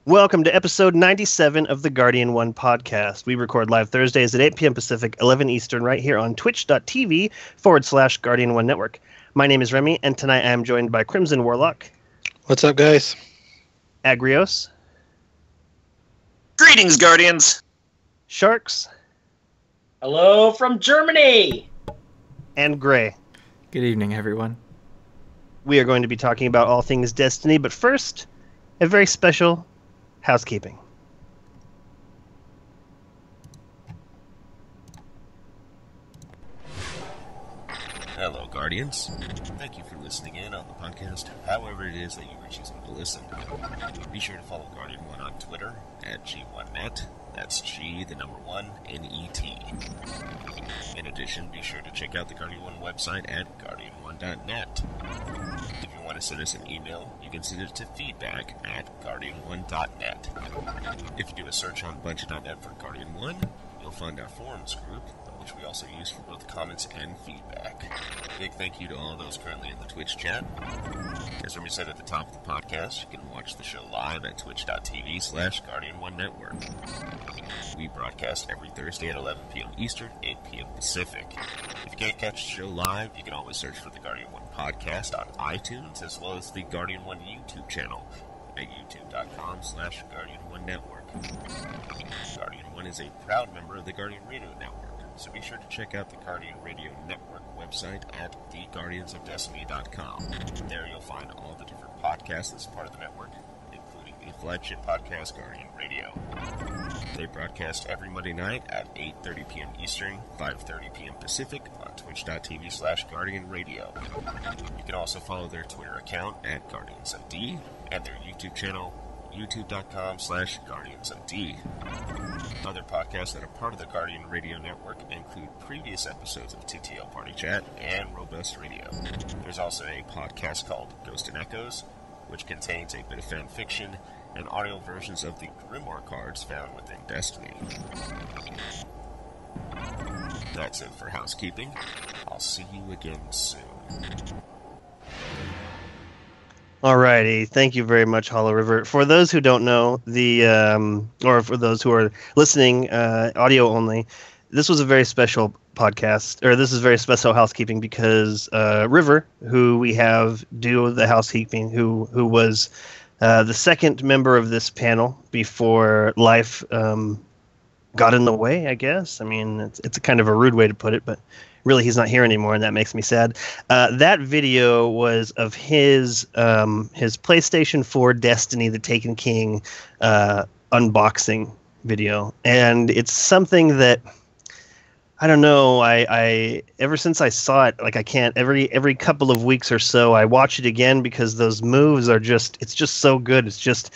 Welcome to episode 97 of the Guardian 1 podcast. We record live Thursdays at 8 p.m. Pacific, 11 Eastern, right here on twitch.tv/Guardian 1 Network. My name is Remy, and tonight I am joined by CrimZon Warlock. What's up, guys? Agrios. Greetings, Guardians. Sharks. Hello from Germany. And Gray. Good evening, everyone. We are going to be talking about all things Destiny, but first, a very special housekeeping. Hello, Guardians. Thank you for listening in on the podcast, however it is that you are choosing to listen. Be sure to follow Guardian 1 on Twitter, at G1Net. That's G, the number 1, N-E-T. In addition, be sure to check out the Guardian 1 website at guardian1.net. If you want to send us an email, you can send it to feedback@guardian1.net. If you do a search on Bungie.net for Guardian 1, you'll find our forums group, which we also use for both comments and feedback. Big thank you to all those currently in the Twitch chat. As Remy said at the top of the podcast, you can watch the show live at twitch.tv/Guardian1Network. We broadcast every Thursday at 11 p.m. Eastern, 8 p.m. Pacific. If you can't catch the show live, you can always search for the Guardian 1 podcast on iTunes, as well as the Guardian 1 YouTube channel at youtube.com/Guardian1Network. Guardian 1 is a proud member of the Guardian Radio Network, so be sure to check out the Guardian Radio Network website at theguardiansofdestiny.com. There you'll find all the different podcasts as part of the network, including the flagship podcast, Guardian Radio. They broadcast every Monday night at 8:30 p.m. Eastern, 5:30 p.m. Pacific on twitch.tv/Guardian Radio. You can also follow their Twitter account at GuardiansofD and their YouTube channel, youtube.com/GuardiansofD. Other podcasts that are part of the Guardian Radio Network include previous episodes of TTL Party Chat and Robust Radio. There's also a podcast called Ghost and Echoes, which contains a bit of fan fiction and audio versions of the Grimoire cards found within Destiny. That's it for housekeeping. I'll see you again soon. Alrighty, thank you very much, Holo-River. For those who don't know, or for those who are listening, audio only, this was a very special podcast, or this is very special housekeeping because River, who we have do the housekeeping, who was the second member of this panel before life got in the way, I guess. I mean, it's a kind of a rude way to put it, but really he's not here anymore, and that makes me sad. That video was of his PlayStation 4 Destiny: The Taken King unboxing video, and it's something that I don't know. I ever since I saw it, like I can't every couple of weeks or so I watch it again because those moves are it's just so good. It just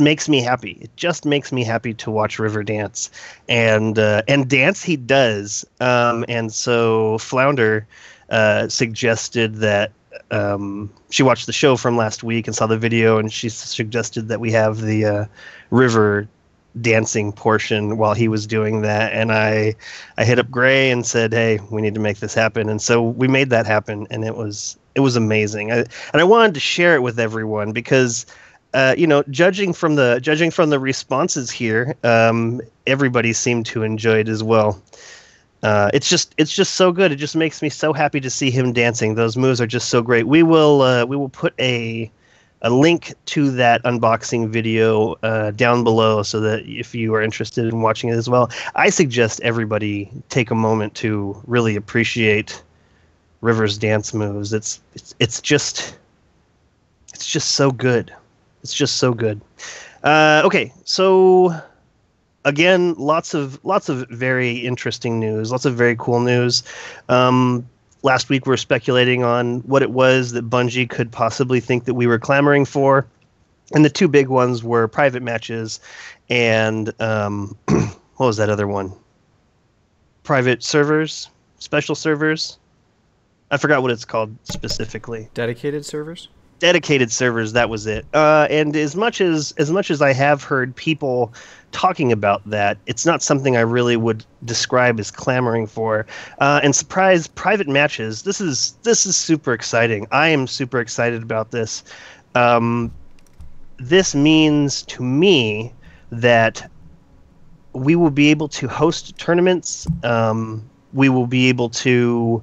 makes me happy. It just makes me happy to watch River dance, and dance he does. And so Flounder suggested that she watched the show from last week and saw the video, and she suggested that we have the River dancing portion while he was doing that, and I hit up Gray and said, hey, we need to make this happen, and so we made that happen, and it was amazing. And I wanted to share it with everyone because judging from the responses here, everybody seemed to enjoy it as well. It's just so good. It just makes me so happy to see him dancing. Those moves are just so great. We will put a link to that unboxing video down below so that if you are interested in watching it as well, I suggest everybody take a moment to really appreciate River's dance moves. It's just so good. It's just so good. Okay, so again, lots of very interesting news, lots of very cool news. Last week we were speculating on what it was that Bungie could possibly think that we were clamoring for. And the two big ones were private matches and what was that other one? Private servers? Special servers? I forgot what it's called specifically. Dedicated servers? Dedicated servers, that was it. And as much as I have heard people talking about that, it's not something I really would describe as clamoring for. And surprise, private matches. This is super exciting. I am super excited about this. this means to me that we will be able to host tournaments. We will be able to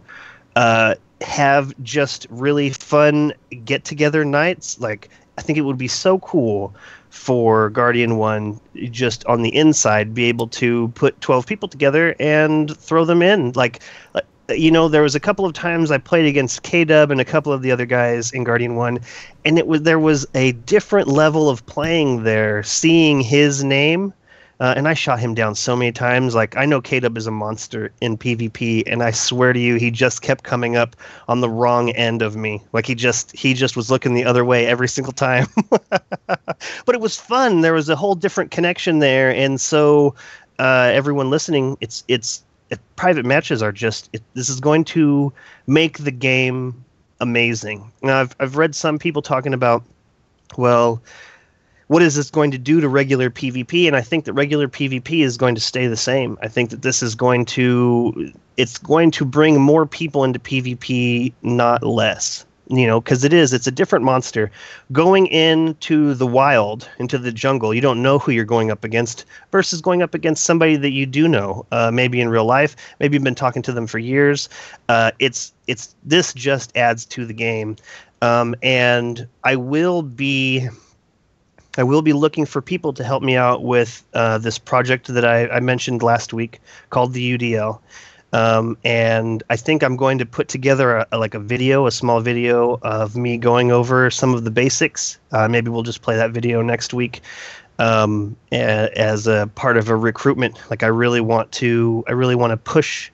have just really fun get-together nights. Like, I think it would be so cool for Guardian 1, just on the inside, be able to put 12 people together and throw them in. Like, there was a couple of times I played against K-Dub and a couple of the other guys in Guardian 1, and there was a different level of playing there, seeing his name. And I shot him down so many times. Like, I know K-Dub is a monster in PvP, and I swear to you, he just kept coming up on the wrong end of me. Like, he just was looking the other way every single time. But it was fun. There was a whole different connection there, and so everyone listening, private matches are just this is going to make the game amazing. Now, I've read some people talking about, well, what is this going to do to regular PvP? And I think that regular PvP is going to stay the same. I think that this is going to bring more people into PvP, not less. Because it's a different monster. Going into the wild, into the jungle, you don't know who you're going up against, versus going up against somebody that you do know, maybe in real life, maybe you've been talking to them for years. This just adds to the game, and I will be looking for people to help me out with this project that I mentioned last week called the UDL. And I think I'm going to put together a small video of me going over some of the basics. Maybe we'll just play that video next week as a part of a recruitment. Like, I really want to push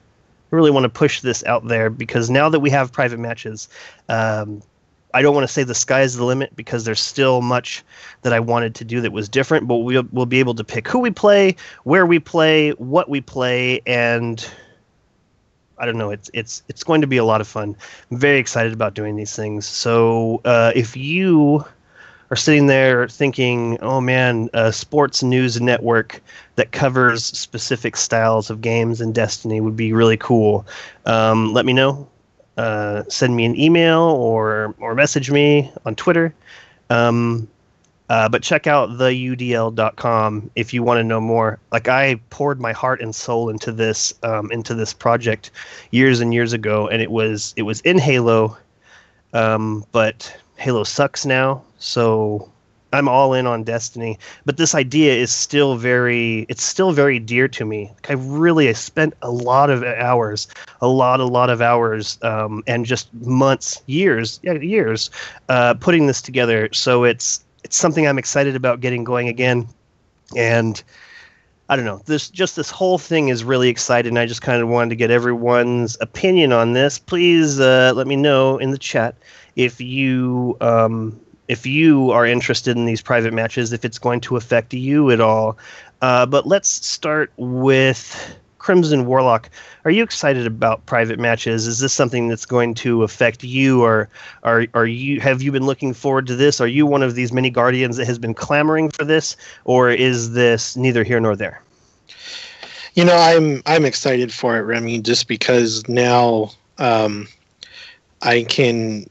this out there, because now that we have private matches, I don't want to say the sky's the limit, because there's still much that I wanted to do that was different, but we'll be able to pick who we play, where we play, what we play, and I don't know. It's going to be a lot of fun. I'm very excited about doing these things. So if you are sitting there thinking, oh man, a sports news network that covers specific styles of games in Destiny would be really cool, let me know. Send me an email or message me on Twitter. But check out theudl.com if you want to know more. Like, I poured my heart and soul into this project years and years ago, and it was in Halo, but Halo sucks now, so I'm all in on Destiny. But this idea is still very dear to me. Like, I spent a lot of hours, and just months, years, putting this together. So it's something I'm excited about getting going again. And I don't know, this whole thing is really exciting. I just kind of wanted to get everyone's opinion on this. Please let me know in the chat if you are interested in these private matches, if it's going to affect you at all. But let's start with Crimson Warlock. Are you excited about private matches? Is this something that's going to affect you, or have you been looking forward to this? Are you one of these many Guardians that has been clamoring for this, or is this neither here nor there? I'm excited for it, Remy, just because now I can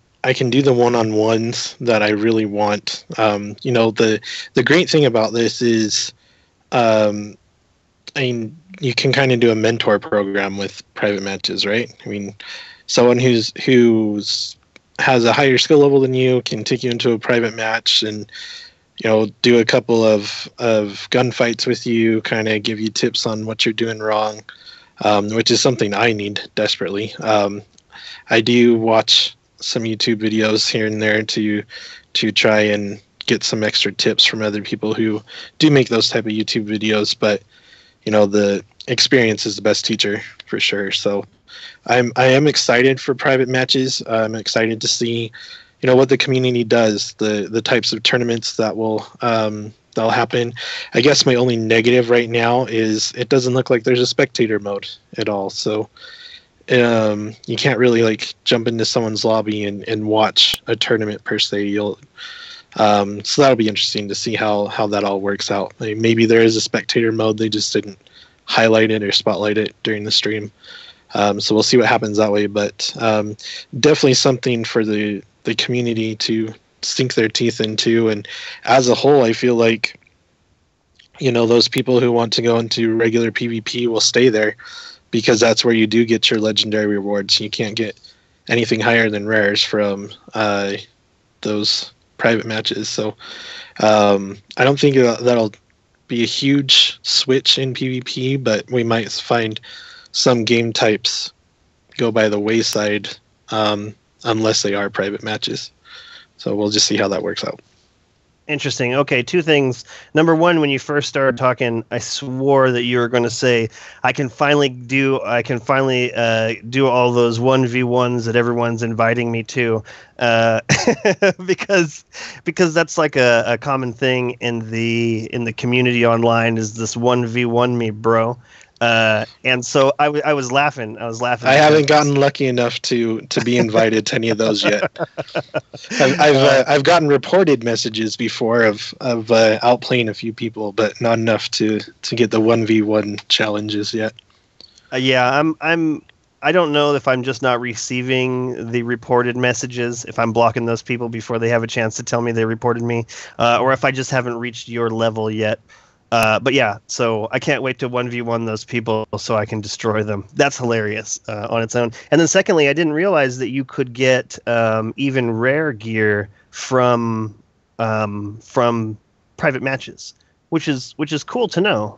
do the one-on-ones that I really want. The great thing about this is, you can kind of do a mentor program with private matches, right? I mean, someone who's has a higher skill level than you can take you into a private match and, do a couple of gunfights with you, kind of give you tips on what you're doing wrong, which is something I need desperately. I do watch some YouTube videos here and there to try and get some extra tips from other people who do make those type of YouTube videos, but the experience is the best teacher for sure. So I am excited for private matches. I'm excited to see what the community does, the types of tournaments that that'll happen. I guess my only negative right now is it doesn't look like there's a spectator mode at all. So you can't really jump into someone's lobby and watch a tournament per se. So that'll be interesting to see how that all works out. Maybe there is a spectator mode, they just didn't highlight it or spotlight it during the stream. So we'll see what happens that way. But definitely something for the community to sink their teeth into. And as a whole, I feel like, those people who want to go into regular PvP will stay there, because that's where you do get your legendary rewards. You can't get anything higher than rares from those private matches. So I don't think that'll be a huge switch in PvP, but we might find some game types go by the wayside unless they are private matches. So we'll just see how that works out. Interesting. Okay, two things. Number one, when you first started talking, I swore that you were going to say, I can finally do all those 1v1s that everyone's inviting me to, because that's like a common thing in the community online, is this 1v1 me, bro. And so I was laughing. I haven't gotten lucky enough to be invited to any of those yet. I've gotten reported messages before of outplaying a few people, but not enough to get the 1v1 challenges yet. Yeah, I don't know if I'm just not receiving the reported messages, if I'm blocking those people before they have a chance to tell me they reported me, or if I just haven't reached your level yet. But yeah, so I can't wait to 1v1 those people so I can destroy them. That's hilarious on its own. And then secondly, I didn't realize that you could get even rare gear from private matches, which is cool to know.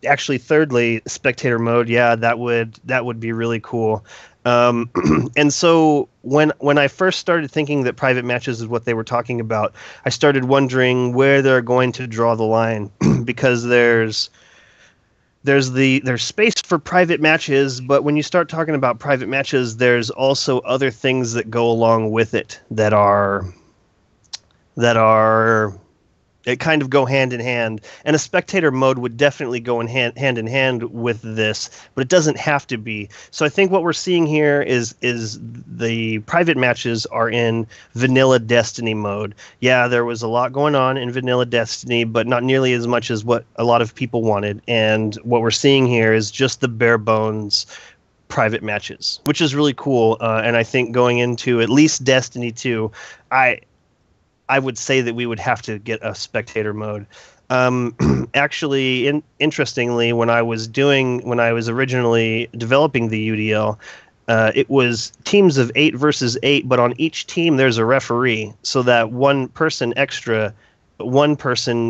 Actually, thirdly, spectator mode, yeah, that would be really cool. And so when I first started thinking that private matches is what they were talking about, I started wondering where they're going to draw the line, because there's space for private matches, but when you start talking about private matches, there's also other things that go along with it that it kind of go hand in hand, and a spectator mode would definitely go hand in hand with this, but it doesn't have to be. So I think what we're seeing here is the private matches are in vanilla Destiny mode. Yeah, there was a lot going on in vanilla Destiny, but not nearly as much as what a lot of people wanted. And what we're seeing here is just the bare bones private matches, which is really cool. And I think going into at least Destiny 2, I would say that we would have to get a spectator mode. Actually, interestingly, when I was originally developing the UDL, it was teams of 8 versus 8, but on each team there's a referee, so that one person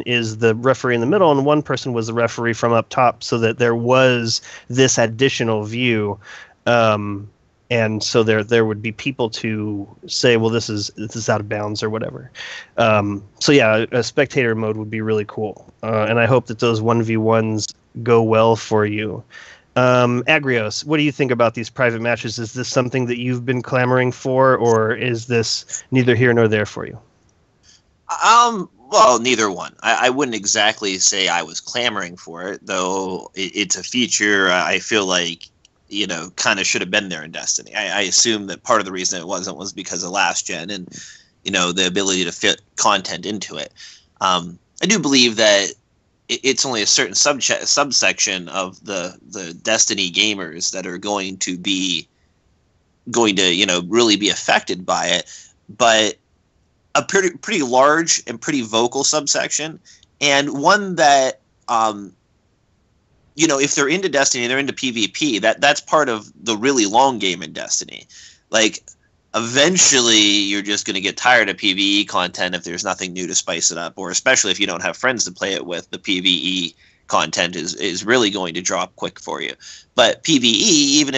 is the referee in the middle, and one person was the referee from up top, so that there was this additional view. And so there would be people to say, well, this is out of bounds or whatever. So yeah, a spectator mode would be really cool. And I hope that those 1v1s go well for you. Agrios, what do you think about these private matches? Is this something that you've been clamoring for, or is this neither here nor there for you? Well, neither one. I wouldn't exactly say I was clamoring for it, though it's a feature I feel like, kind of should have been there in Destiny. I assume that part of the reason it wasn't was because of last gen and, the ability to fit content into it. I do believe that it's only a certain subsection of the Destiny gamers that are going to really be affected by it, but a pretty large and pretty vocal subsection, and one that, if they're into Destiny, they're into PvP. That's part of the really long game in Destiny. Like, eventually, you're just going to get tired of PvE content if there's nothing new to spice it up, or especially if you don't have friends to play it with. The PvE content is really going to drop quick for you. But PvP, even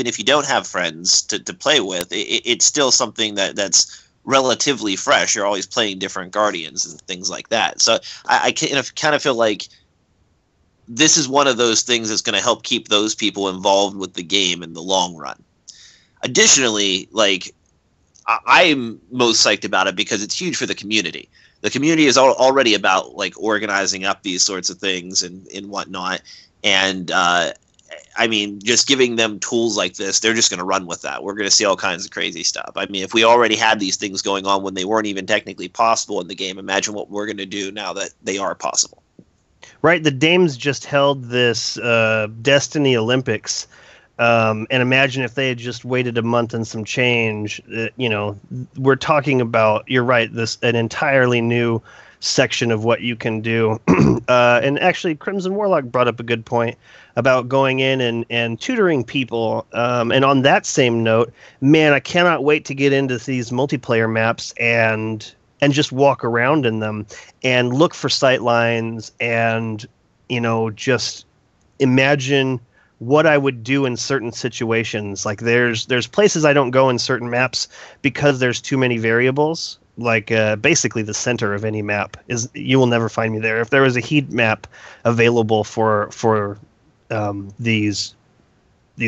if you don't have friends to play with, it's still something that's relatively fresh. You're always playing different Guardians and things like that. So I kind of feel like this is one of those things that's going to help keep those people involved with the game in the long run. Additionally, I'm most psyched about it because it's huge for the community. The community is already about organizing up these sorts of things and whatnot. And just giving them tools like this, they're just going to run with that. We're going to see all kinds of crazy stuff. If we already had these things going on when they weren't even technically possible in the game, imagine what we're going to do now that they are possible. Right, the Dames just held this Destiny Olympics, And imagine if they had just waited a month and some change. We're talking about, you're right, an entirely new section of what you can do. And actually, Crimson Warlock brought up a good point about going in and tutoring people. And on that same note, man, I cannot wait to get into these multiplayer maps and just walk around in them and look for sight lines and, just imagine what I would do in certain situations. Like there's places I don't go in certain maps because there's too many variables. Like basically the center of any map you will never find me there. If there was a heat map available for these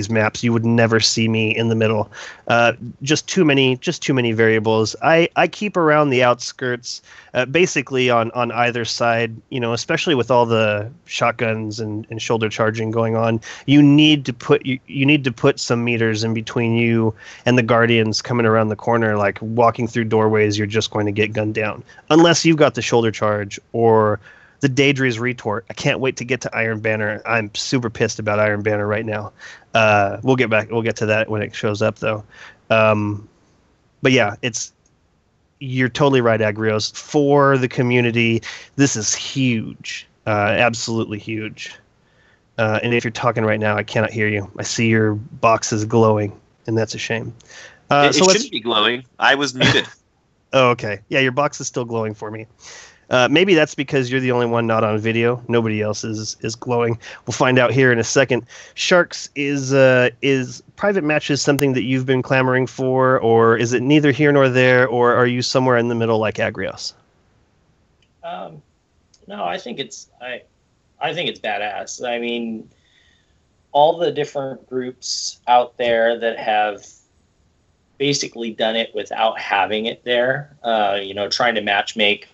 maps, you would never see me in the middle. Just too many variables. I keep around the outskirts, basically on either side, especially with all the shotguns and shoulder charging going on. You need to put some meters in between you and the Guardians coming around the corner. Like walking through doorways, you're just going to get gunned down. Unless you've got the shoulder charge or the Daedry's retort. I can't wait to get to Iron Banner. I'm super pissed about Iron Banner right now. We'll get to that when it shows up, though. But yeah, you're totally right, Agrios. For the community, this is huge. Absolutely huge. And if you're talking right now, I cannot hear you. I see your box is glowing, and that's a shame. It shouldn't be glowing. I was muted. Oh, okay. Yeah, your box is still glowing for me. Maybe that's because you're the only one not on video. Nobody else is glowing. We'll find out here in a second. Sharks, is private matches something that you've been clamoring for, or is it neither here nor there, or are you somewhere in the middle like Agrios? No, I think it's badass. I mean, all the different groups out there that have basically done it without having it there, trying to matchmake.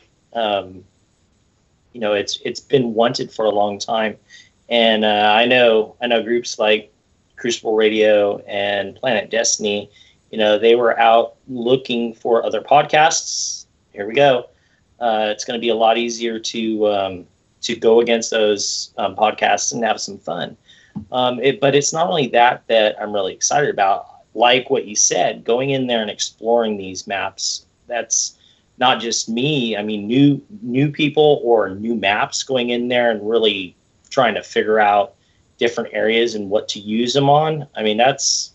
It's been wanted for a long time, and I know groups like Crucible Radio and Planet Destiny. They were out looking for other podcasts. Here we go. It's going to be a lot easier to go against those podcasts and have some fun. But it's not only that I'm really excited about. Like what you said, going in there and exploring these maps. That's not just me. I mean, new people or new maps going in there and really trying to figure out different areas and what to use them on. I mean, that's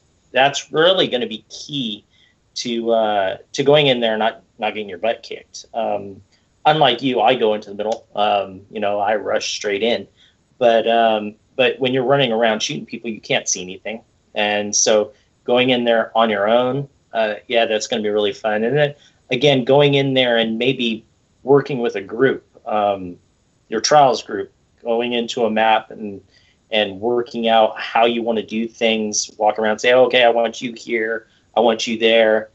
really going to be key to going in there and not getting your butt kicked. Unlike you, I go into the middle. I rush straight in. But when you're running around shooting people, you can't see anything. And so going in there on your own, that's going to be really fun. And then again, going in there and maybe working with a group, your trials group, going into a map and working out how you want to do things, walk around, say, okay, I want you here, I want you there.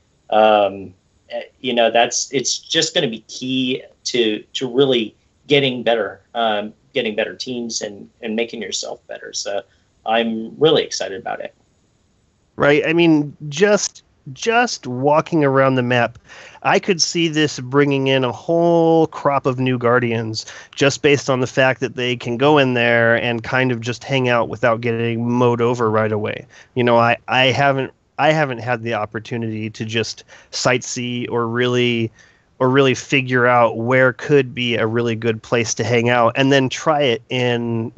It's just going to be key to really getting better teams and making yourself better. So I'm really excited about it. Right. I mean, just walking around the map, I could see this bringing in a whole crop of new Guardians just based on the fact that they can go in there and kind of just hang out without getting mowed over right away. I haven't had the opportunity to just sightsee or really figure out where could be a really good place to hang out and then try it in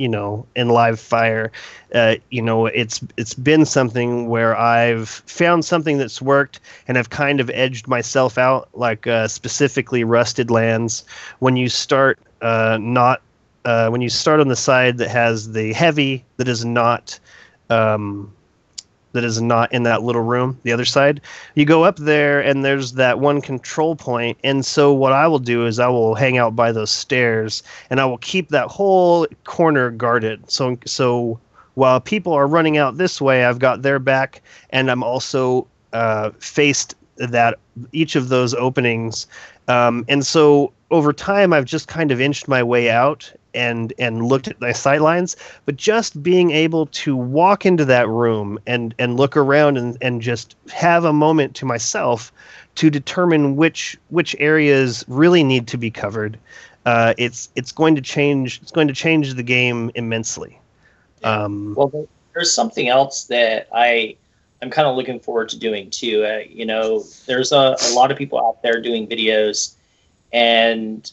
live fire. It's been something where I've found something that's worked and I've kind of edged myself out, like specifically Rusted Lands. When you start when you start on the side that has the heavy that is not in that little room, the other side, you go up there and there's that one control point. And so what I will do is I will hang out by those stairs and I will keep that whole corner guarded. So while people are running out this way, I've got their back, and I'm also faced each of those openings. And so over time, I've just kind of inched my way out and looked at my sightlines, but just being able to walk into that room and look around and just have a moment to myself to determine which areas really need to be covered. It's going to change the game immensely. Well, there's something else that I'm kind of looking forward to doing too. You know, there's a lot of people out there doing videos, and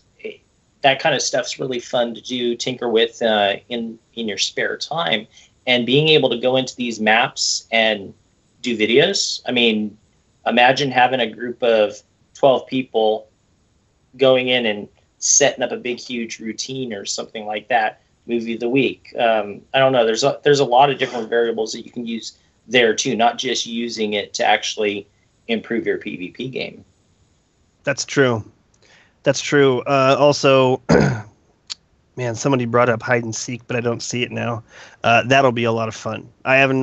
that kind of stuff's really fun to do, tinker with in your spare time. And being able to go into these maps and do videos. I mean, imagine having a group of 12 people going in and setting up a big, huge routine or something like that. Movie of the week. I don't know. There's a lot of different variables that you can use there too, not just using it to actually improve your PvP game. That's true. That's true. Also, man, somebody brought up hide and seek, but I don't see it now. That'll be a lot of fun. I have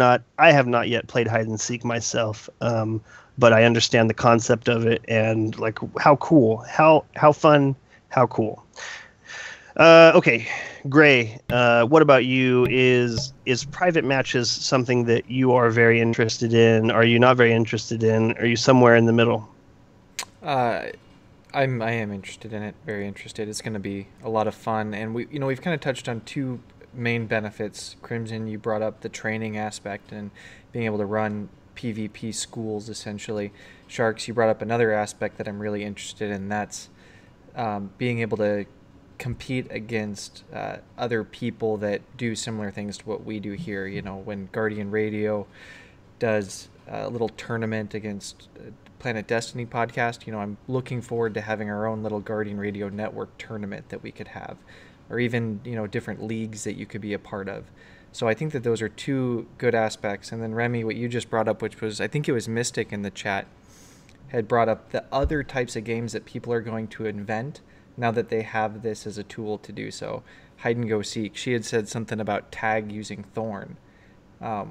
not yet played hide and seek myself, but I understand the concept of it and like how cool, how fun, how cool. Okay, Gray. What about you? Is private matches something that you are very interested in? Are you not very interested in? Are you somewhere in the middle? I am interested in it. Very interested. It's going to be a lot of fun, and we've kind of touched on two main benefits. CrimZon, you brought up the training aspect and being able to run PvP schools essentially. Sharks, you brought up another aspect that I'm really interested in. That's being able to compete against other people that do similar things to what we do here. You know, when Guardian Radio does a little tournament against Planet Destiny podcast, you know, I'm looking forward to having our own little Guardian Radio Network tournament that we could have, or even, you know, different leagues that you could be a part of. So I think that those are two good aspects. And then Remy, what you just brought up, which was, I think it was Mystic in the chat, had brought up the other types of games that people are going to invent now that they have this as a tool to do so. Hide and go seek. She had said something about tag using Thorn,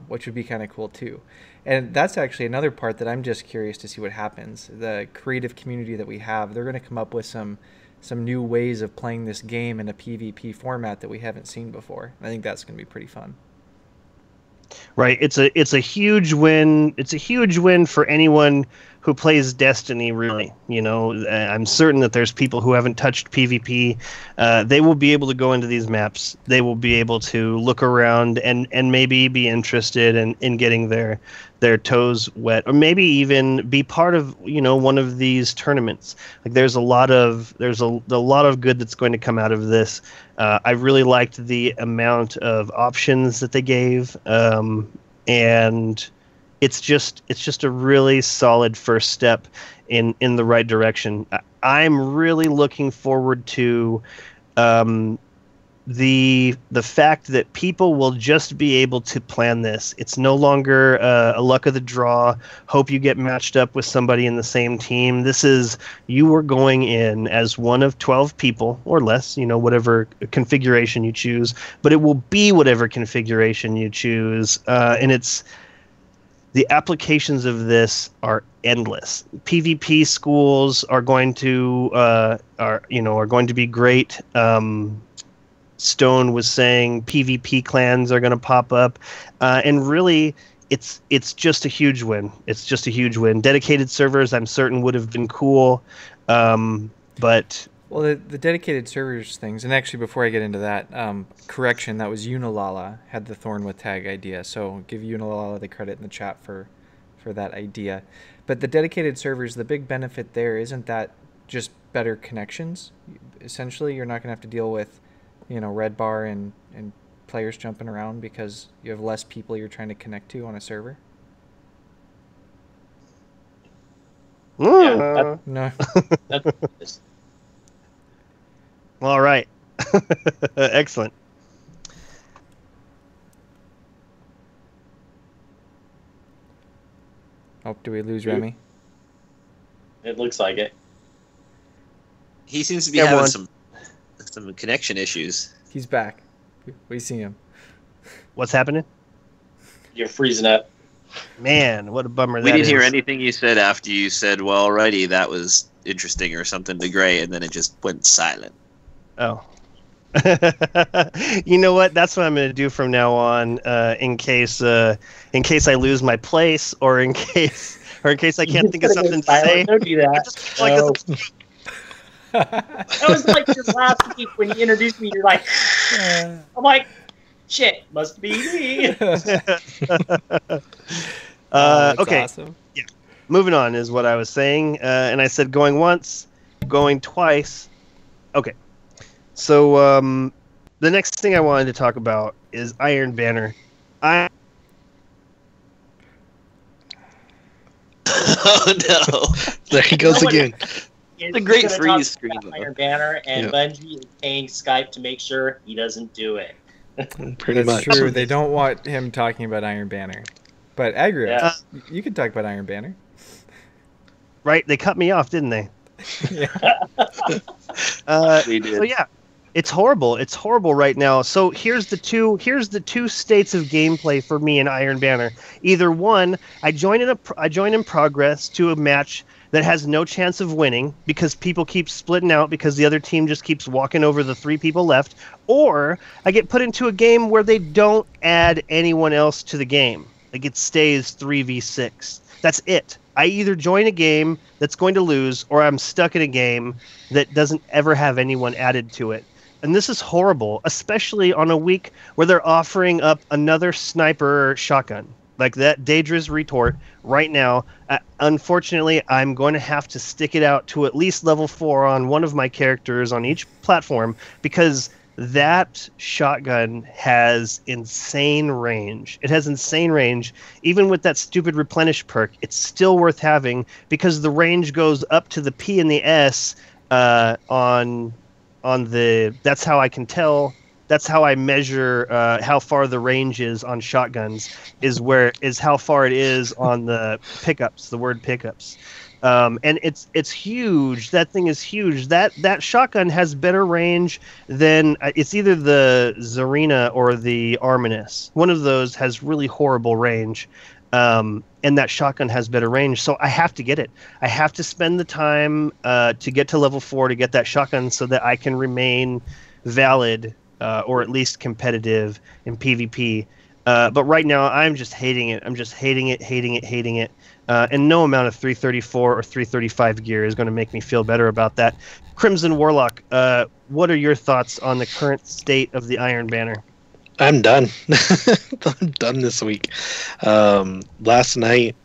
which would be kind of cool too. And that's actually another part that I'm just curious to see what happens. The creative community that we have, they're going to come up with some new ways of playing this game in a PvP format that we haven't seen before. I think that's going to be pretty fun. Right. It's a huge win. It's a huge win for anyone who plays Destiny, really. You know, I'm certain that there's people who haven't touched PvP. They will be able to go into these maps. They will be able to look around and maybe be interested in getting their toes wet, or maybe even be part of, you know, one of these tournaments. Like there's a lot of good that's going to come out of this. I really liked the amount of options that they gave, and it's just a really solid first step in the right direction. I'm really looking forward to the fact that people will just be able to plan this. It's no longer a luck of the draw, hope you get matched up with somebody in the same team. This is, you are going in as one of 12 people or less, you know, whatever configuration you choose, but it will be whatever configuration you choose. And it's, the applications of this are endless. PvP schools are going to be great. Stone was saying PvP clans are going to pop up, and really, it's just a huge win. It's just a huge win. Dedicated servers, I'm certain, would have been cool, but well, the dedicated servers things, and actually before I get into that, correction, that was Unilala had the Thorn with tag idea, so give Unilala the credit in the chat for that idea. But the dedicated servers, the big benefit there isn't that just better connections. Essentially, you're not going to have to deal with, you know, red bar and players jumping around because you have less people you're trying to connect to on a server. Yeah, No. that's all right. Excellent. Oh, do we lose Remy? it looks like it. He seems to be having some connection issues. He's back. We see him. What's happening? You're freezing up. Man, what a bummer We that didn't is. hear anything you said after you said, well, alrighty, that was interesting or something to Gray, and then it just went silent. Oh. You know what? That's what I'm going to do from now on, in case I lose my place, or in case I can't think of something to say. Don't do that. Just like this. That was like your last week when you introduced me. You're like, I'm like, Shit, must be me. Okay. Awesome. Yeah. Moving on is what I was saying, and I said going once, going twice. Okay. So the next thing I wanted to talk about is Iron Banner. Oh no! There he goes again. It's a great gonna freeze talk screen, about though. Iron Banner, and Yeah. Bungie is paying Skype to make sure he doesn't do it. Pretty That's much. true. They don't want him talking about Iron Banner. But Agrios, Yeah. you can talk about Iron Banner. Right? They cut me off, didn't they? Yeah. They did. So yeah, it's horrible. It's horrible right now. So here's the two states of gameplay for me in Iron Banner. Either one, I join in progress to a match that has no chance of winning because people keep splitting out because the other team just keeps walking over the 3 people left, or I get put into a game where they don't add anyone else to the game. Like it stays 3v6. That's it. I either join a game that's going to lose, or I'm stuck in a game that doesn't ever have anyone added to it. And this is horrible, especially on a week where they're offering up another sniper shotgun. Like that Daedra's retort right now. Unfortunately, I'm going to have to stick it out to at least level 4 on one of my characters on each platform because that shotgun has insane range. It has insane range. Even with that stupid replenish perk, it's still worth having because the range goes up to the P and the S on the. That's how I can tell. That's how I measure how far the range is on shotguns. Is how far it is on the pickups. The word pickups. And it's huge. That thing is huge. That shotgun has better range than it's either the Zarina or the Arminus. One of those has really horrible range, and that shotgun has better range. So I have to get it. I have to spend the time to get to level 4 to get that shotgun so that I can remain valid or at least competitive in PvP. But right now I'm just hating it. I'm just hating it. And no amount of 334 or 335 gear is going to make me feel better about that. CrimZon Warlock, what are your thoughts on the current state of the Iron Banner? I'm done. I'm done this week. Last night,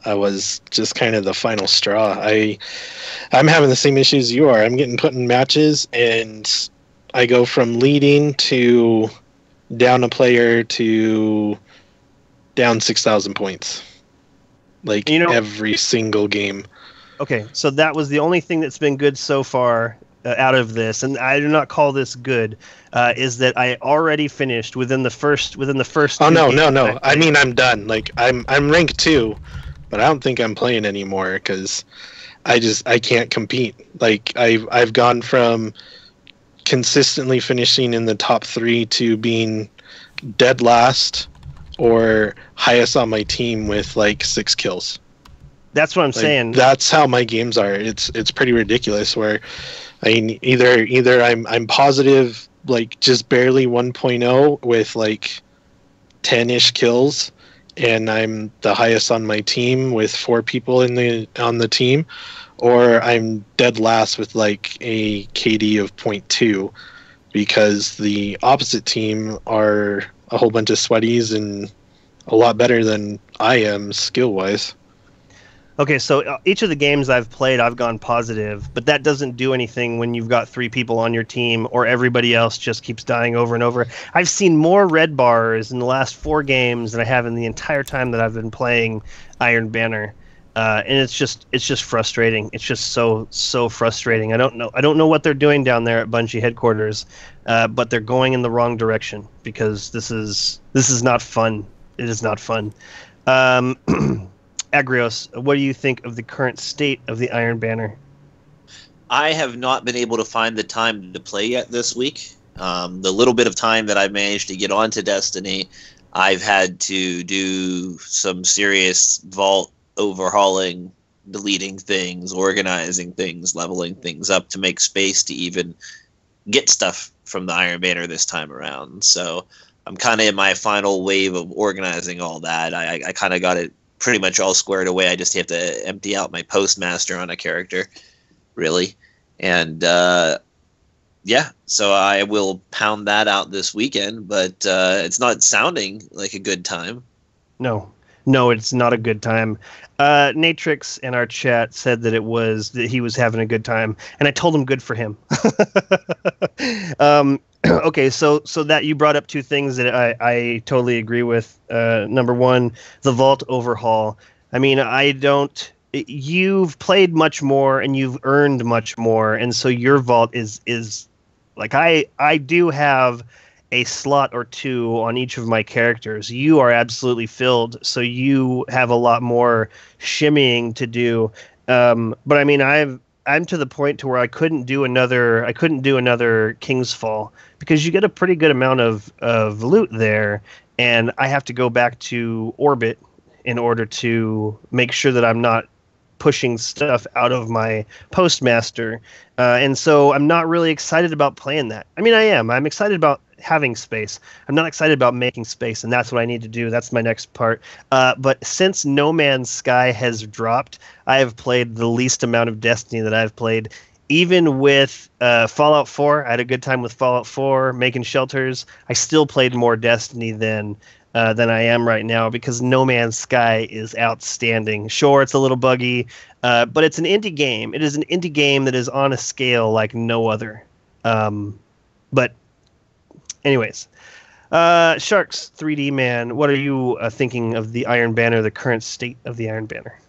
I was just kind of the final straw. I'm having the same issues you are. I'm getting put in matches, and I go from leading to down a player to down 6,000 points. Like, every single game. Okay, so that was the only thing that's been good so far out of this, and I do not call this good. Is that I already finished within the first? Oh no! I mean, I'm done. Like I'm rank 2, but I don't think I'm playing anymore because I can't compete. Like I've gone from consistently finishing in the top 3 to being dead last or highest on my team with like 6 kills. That's what I'm saying. That's how my games are. It's pretty ridiculous. Where I mean, either I'm positive, like just barely 1.0 with like 10-ish kills, and I'm the highest on my team with 4 people on the team, or I'm dead last with like a KD of 0.2 because the opposite team are a whole bunch of sweaties and a lot better than I am skill-wise. Okay, so each of the games I've played, I've gone positive, but that doesn't do anything when you've got 3 people on your team or everybody else just keeps dying over and over. I've seen more red bars in the last 4 games than I have in the entire time that I've been playing Iron Banner, and it's just frustrating. It's just so frustrating. I don't know what they're doing down there at Bungie headquarters, but they're going in the wrong direction because this is not fun. It is not fun. Agrios, what do you think of the current state of the Iron Banner? I have not been able to find the time to play yet this week. The little bit of time that I've managed to get onto Destiny, I've had to do some serious vault overhauling, deleting things, organizing things, leveling things up to make space to even get stuff from the Iron Banner this time around. So I'm kind of in my final wave of organizing all that. I kind of got it pretty much all squared away. I just have to empty out my postmaster on a character, really. And Yeah, so I will pound that out this weekend, but it's not sounding like a good time. No, it's not a good time. Natrix in our chat said that he was having a good time, and I told him good for him. Okay, so that you brought up two things that I totally agree with. Number one, the vault overhaul. I mean, you've played much more and you've earned much more, and so your vault is like I do have a slot or two on each of my characters. You are absolutely filled, so you have a lot more shimmying to do. But I mean, I'm to the point to where I couldn't do another King's Fall because you get a pretty good amount of loot there, and I have to go back to orbit in order to make sure that I'm not pushing stuff out of my postmaster. And so I'm not really excited about playing that. I mean, I am. I'm excited about having space. I'm not excited about making space, and that's what I need to do. That's my next part. But since No Man's Sky has dropped, I have played the least amount of Destiny that I've played. Even with Fallout 4, I had a good time with Fallout 4, making shelters. I still played more Destiny than I am right now because No Man's Sky is outstanding. Sure, it's a little buggy, but it's an indie game. It is an indie game that is on a scale like no other. But anyways, Sharks 3D Man, what are you thinking of the Iron Banner, the current state of the Iron Banner?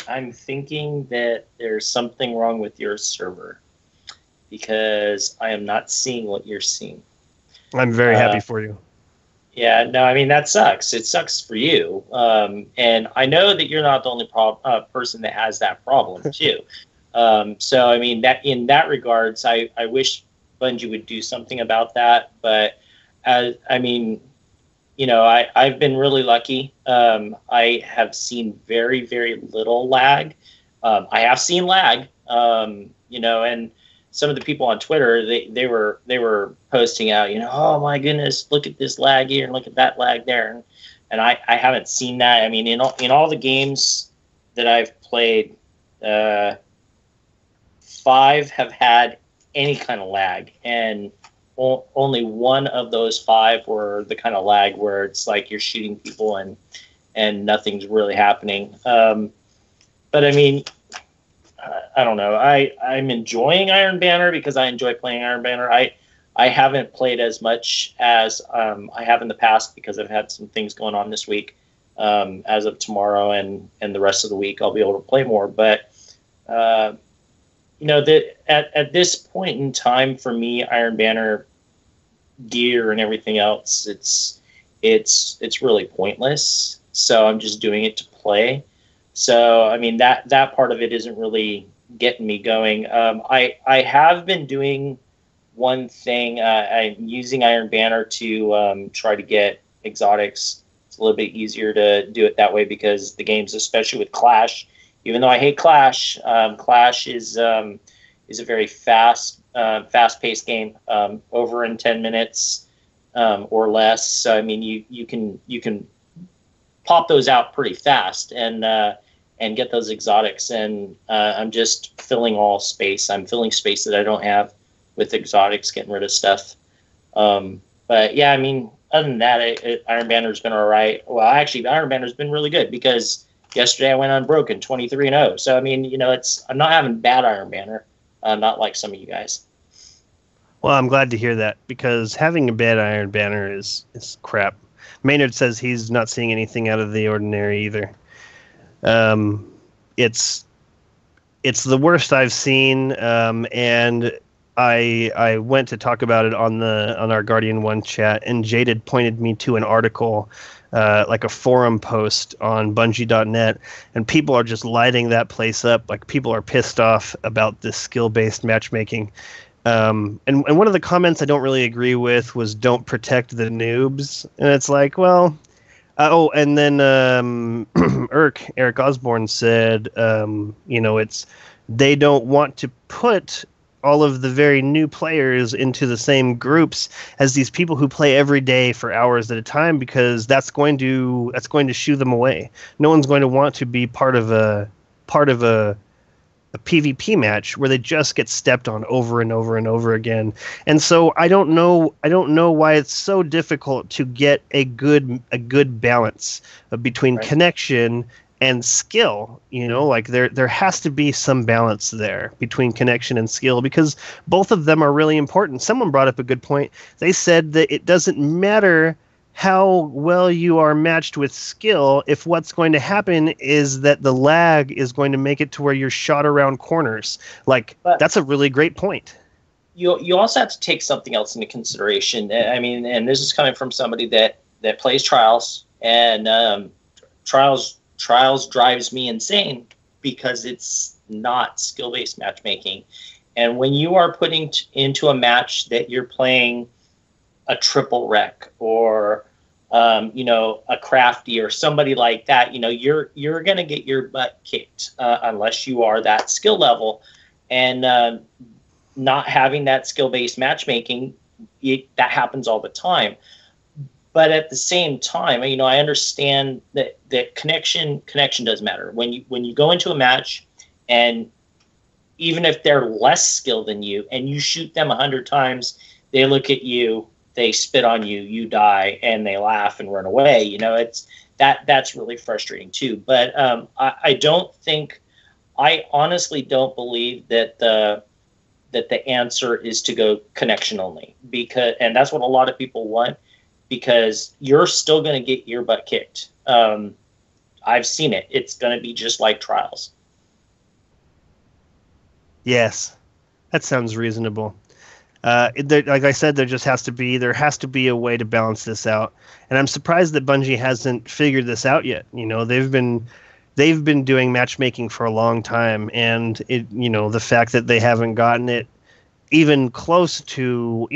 I'm thinking that there's something wrong with your server because I am not seeing what you're seeing. I'm very happy for you. Yeah, no, I mean, that sucks. It sucks for you. And I know that you're not the only person that has that problem, too. So, I mean, that in that regards, I wish Bungie would do something about that. But, I mean, you know, I've been really lucky. I have seen very, very little lag. I have seen lag, you know, and some of the people on Twitter, they were posting out, you know, oh my goodness, look at this lag here and look at that lag there, and I haven't seen that. I mean, in all the games that I've played, 5 have had any kind of lag, and only one of those 5 were the kind of lag where it's like you're shooting people and nothing's really happening. But I mean, I don't know. I'm enjoying Iron Banner because I enjoy playing Iron Banner. I haven't played as much as I have in the past because I've had some things going on this week. As of tomorrow and the rest of the week, I'll be able to play more. But you know, at this point in time, for me, Iron Banner gear and everything else, it's really pointless. So I'm just doing it to play. So, I mean, that part of it isn't really getting me going. I have been doing one thing. I'm using Iron Banner to try to get exotics. It's a little bit easier to do it that way because the games, especially with Clash, even though I hate Clash, Clash is a very fast-paced game, over in 10 minutes or less. So, I mean, you can pop those out pretty fast and get those exotics. And I'm just filling all space. I'm filling space that I don't have with exotics, getting rid of stuff. But yeah, I mean, other than that, Iron Banner's been all right. Well, actually, Iron Banner's been really good because yesterday I went unbroken, 23-0. So I mean, you know, I'm not having bad Iron Banner, not like some of you guys. Well, I'm glad to hear that because having a bad Iron Banner is crap. Maynard says he's not seeing anything out of the ordinary either. It's the worst I've seen, and I went to talk about it on our Guardian 1 chat, and Jaded pointed me to an article, like a forum post on Bungie.net, and people are just lighting that place up. Like, people are pissed off about this skill-based matchmaking. And one of the comments I don't really agree with was "Don't protect the noobs," and it's like, well. And then Eric Osborne said, you know, they don't want to put all of the very new players into the same groups as these people who play every day for hours at a time because that's going to shoo them away. No one's going to want to be part of a PvP match where they just get stepped on over and over and over again. And so I don't know why it's so difficult to get a good balance between connection and skill. Like there has to be some balance there between connection and skill, because both of them are really important. Someone brought up a good point. They said that it doesn't matter how well you are matched with skill if what's going to happen is that the lag is going to make it to where you're shot around corners. But that's a really great point. You also have to take something else into consideration. I mean, and this is coming from somebody that plays Trials, and Trials drives me insane because it's not skill-based matchmaking. And when you are putting into a match that you're playing a triple wreck or a crafty or somebody like that, you're going to get your butt kicked unless you are that skill level. And not having that skill-based matchmaking, that happens all the time. But at the same time, I understand that connection does matter. When you go into a match, and even if they're less skilled than you and you shoot them 100 times, they look at you, they spit on you, you die, and they laugh and run away. That's really frustrating too. But I honestly don't believe that the answer is to go connection only, and that's what a lot of people want, because you're still going to get your butt kicked. I've seen it. It's going to be just like Trials. Yes, that sounds reasonable. Like I said, there has to be a way to balance this out, and I'm surprised that Bungie hasn't figured this out yet. They've been doing matchmaking for a long time, and the fact that they haven't gotten it even close to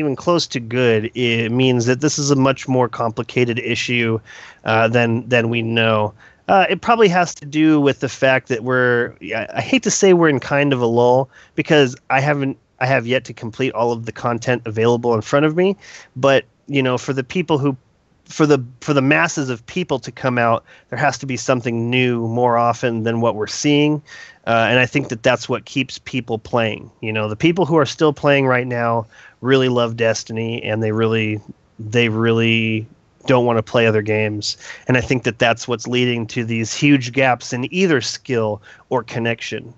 good, it means that this is a much more complicated issue than we know. It probably has to do with the fact that I hate to say we're in kind of a lull, because I have yet to complete all of the content available in front of me, but for the people for the masses of people to come out, there has to be something new more often than what we're seeing, and I think that's what keeps people playing. The people who are still playing right now really love Destiny, and they really don't want to play other games, and I think that's what's leading to these huge gaps in either skill or connection.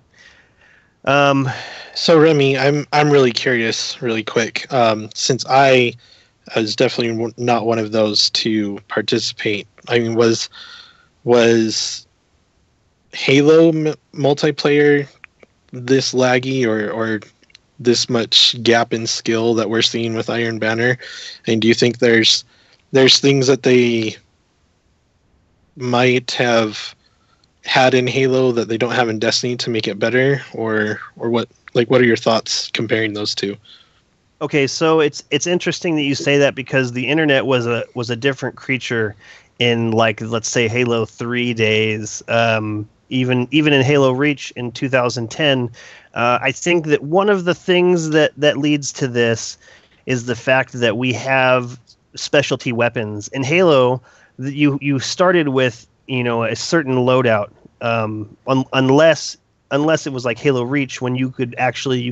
So Remy, I'm really curious, really quick, since I was definitely not one of those to participate. I mean, was Halo multiplayer this laggy or this much gap in skill that we're seeing with Iron Banner? And do you think there's things that they might have had in Halo that they don't have in Destiny to make it better, or what? What are your thoughts comparing those two? Okay, so it's interesting that you say that, because the internet was a different creature in, let's say, Halo 3 days. Even in Halo Reach in 2010, I think that one of the things that leads to this is the fact that we have specialty weapons in Halo. You started with a certain loadout, unless it was like Halo Reach, when you could actually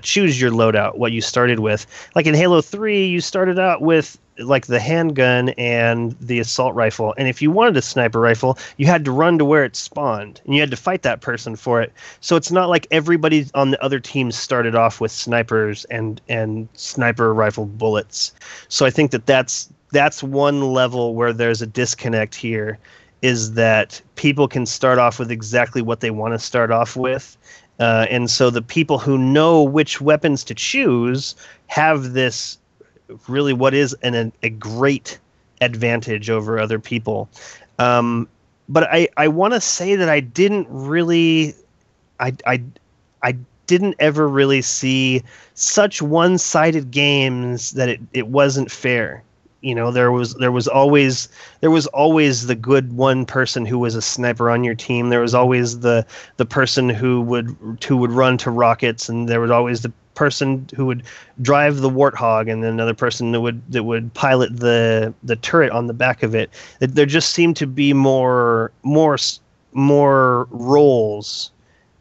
choose your loadout, what you started with. Like in Halo 3, you started out with the handgun and the assault rifle, and if you wanted a sniper rifle, you had to run to where it spawned, and you had to fight that person for it. So it's not like everybody on the other team started off with snipers and sniper rifle bullets. So I think that's one level where there's a disconnect here, is that people can start off with exactly what they want to start off with. And so the people who know which weapons to choose have this really what is a great advantage over other people. But I want to say that I didn't ever really see such one-sided games that it wasn't fair. There was always the good one person who was a sniper on your team. There was always the person who would run to rockets, and there was always the person who would drive the Warthog, and then another person that would pilot the turret on the back of it. There just seemed to be more roles,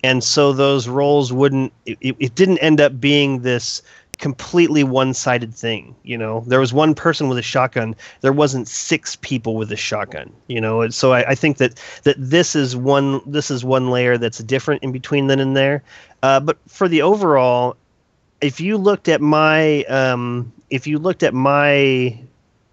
and so those roles wouldn't. It didn't end up being this completely one-sided thing. There was one person with a shotgun. There wasn't 6 people with a shotgun. And so I think that this is one layer that's different in between then and there. But for the overall, if you looked at my